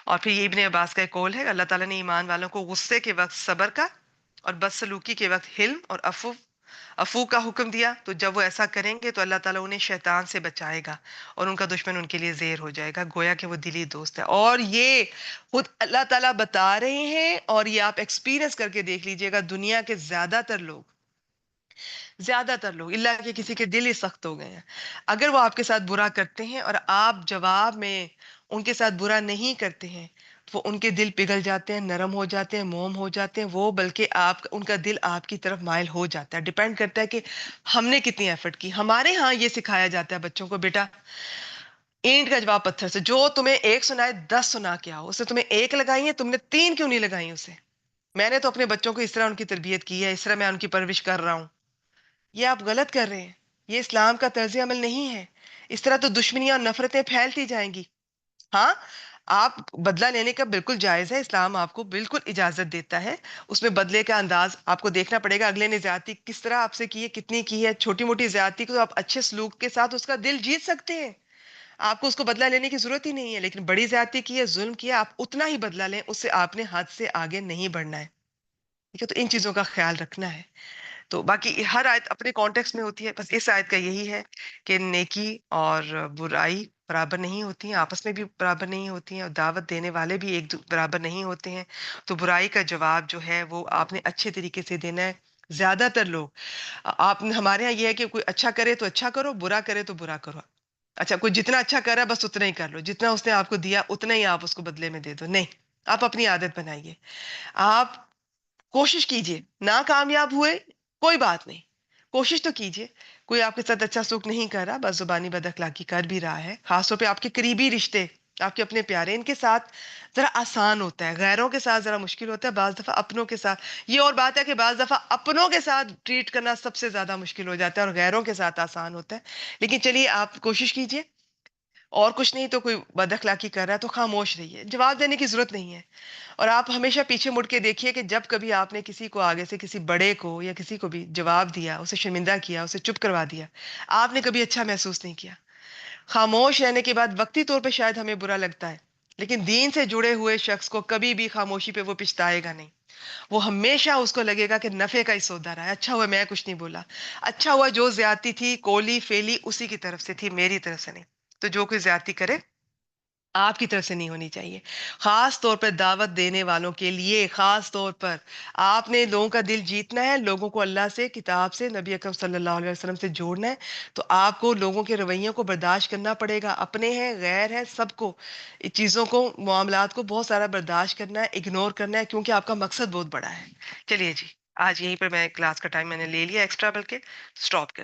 اور پھر یہ ابن عباس کا ایک قول ہے، اللہ تعالیٰ نے ایمان والوں کو غصے کے وقت صبر کا اور بدسلوکی کے وقت حلم اور عفو کا حکم دیا، تو جب وہ ایسا کریں گے تو اللہ تعالیٰ انہیں شیطان سے بچائے گا اور ان کا دشمن ان کے لیے زیر ہو جائے گا، گویا کہ وہ دلی دوست ہے۔ اور یہ خود اللہ تعالیٰ بتا رہے ہیں، اور یہ آپ ایکسپیرینس کر کے دیکھ لیجئے گا، دنیا کے زیادہ تر لوگ اللہ کے کسی کے دل ہی سخت ہو گئے ہیں، اگر وہ آپ کے ساتھ برا کرتے ہیں اور آپ جواب میں ان کے ساتھ برا نہیں کرتے ہیں، وہ ان کے دل پگھل جاتے ہیں، نرم ہو جاتے ہیں، موم ہو جاتے ہیں، وہ بلکہ ان کا دل آپ کی طرف مائل ہو جاتا ہے۔ ڈیپینڈ کرتا ہے کہ ہم نے کتنی ایفرٹ کی۔ ہمارے ہاں یہ سکھایا جاتا ہے بچوں کو، بیٹا اینٹ کا جواب پتھر سے، جو تمہیں ایک سنائے 10 سنا کے آؤ، اسے تمہیں ایک لگائی ہے، تم نے 3 کیوں نہیں لگائی اسے؟ میں نے تو اپنے بچوں کو اس طرح ان کی تربیت کی ہے، اس طرح میں ان کی پرورش کر رہا ہوں۔ یہ آپ غلط کر رہے ہیں، یہ اسلام کا طرز عمل نہیں ہے۔ اس طرح تو دشمنیاں اور نفرتیں پھیلتی جائیں گی۔ ہاں، آپ بدلہ لینے کا بالکل جائز ہے، اسلام آپ کو بالکل اجازت دیتا ہے، اس میں بدلے کا انداز آپ کو دیکھنا پڑے گا، اگلے نے زیادتی کس طرح آپ سے کی ہے، کتنی کی ہے۔ چھوٹی موٹی زیادتی کو تو آپ اچھے سلوک کے ساتھ اس کا دل جیت سکتے ہیں، آپ کو اس کو بدلہ لینے کی ضرورت ہی نہیں ہے، لیکن بڑی زیادتی کی ہے، ظلم کیا، آپ اتنا ہی بدلہ لیں، اس سے آپ نے حد سے آگے نہیں بڑھنا ہے، ٹھیک ہے؟ تو ان چیزوں کا خیال رکھنا ہے۔ تو باقی ہر آیت اپنے کانٹیکس میں ہوتی ہے، بس اس آیت کا یہی ہے کہ نیکی اور برائی برابر نہیں ہوتی ہیں، آپس میں بھی برابر نہیں ہوتی ہیں، اور دعوت دینے والے بھی برابر نہیں ہوتے ہیں۔ تو برائی کا جواب جو ہے وہ آپ نے اچھے طریقے سے دینا ہے۔ زیادہ تر لوگ ہمارے ہاں یہ ہے کہ کوئی اچھا کرے تو اچھا کرو، برا کرے تو برا کرو۔ اچھا، کوئی جتنا اچھا کر رہا ہے بس اتنا ہی کر لو، جتنا اس نے آپ کو دیا اتنا ہی آپ اس کو بدلے میں دے دو۔ نہیں، آپ اپنی عادت بنائیے، آپ کوشش کیجئے، ناکامیاب ہوئے کوئی بات نہیں، کوشش تو کیجئے۔ کوئی آپ کے ساتھ اچھا سلوک نہیں کر رہا، بس زبانی بد اخلاقی کر بھی رہا ہے، خاص طور پہ آپ کے قریبی رشتے، آپ کے اپنے پیارے، ان کے ساتھ ذرا آسان ہوتا ہے، غیروں کے ساتھ ذرا مشکل ہوتا ہے، بعض دفعہ اپنوں کے ساتھ۔ یہ اور بات ہے کہ بعض دفعہ اپنوں کے ساتھ ٹریٹ کرنا سب سے زیادہ مشکل ہو جاتا ہے اور غیروں کے ساتھ آسان ہوتا ہے، لیکن چلیے آپ کوشش کیجئے۔ اور کچھ نہیں تو کوئی بد اخلاقی کر رہا ہے تو خاموش رہیے، جواب دینے کی ضرورت نہیں ہے۔ اور آپ ہمیشہ پیچھے مڑ کے دیکھیے کہ جب کبھی آپ نے کسی کو آگے سے، کسی بڑے کو یا کسی کو بھی جواب دیا، اسے شرمندہ کیا، اسے چپ کروا دیا، آپ نے کبھی اچھا محسوس نہیں کیا۔ خاموش رہنے کے بعد وقتی طور پہ شاید ہمیں برا لگتا ہے، لیکن دین سے جڑے ہوئے شخص کو کبھی بھی خاموشی پہ وہ پچھتائے گا نہیں، وہ ہمیشہ اس کو لگے گا کہ نفع کا ہی سودا رہا ہے، اچھا ہوا میں کچھ نہیں بولا، اچھا ہوا جو زیادتی تھی کولی فیلی اسی کی طرف سے تھی، میری طرف سے نہیں۔ تو جو کوئی زیادتی کرے آپ کی طرف سے نہیں ہونی چاہیے، خاص طور پر دعوت دینے والوں کے لیے۔ خاص طور پر آپ نے لوگوں کا دل جیتنا ہے، لوگوں کو اللہ سے، کتاب سے، نبی اکرم صلی اللہ علیہ وسلم سے جوڑنا ہے، تو آپ کو لوگوں کے رویوں کو برداشت کرنا پڑے گا، اپنے ہیں، غیر ہے، سب کو، ان چیزوں کو، معاملات کو بہت سارا برداشت کرنا ہے، اگنور کرنا ہے، کیونکہ آپ کا مقصد بہت بڑا ہے۔ چلیے جی، آج یہیں پر میں کلاس کا ٹائم میں نے لے لیا ایکسٹرا، بلکہ اسٹاپ کر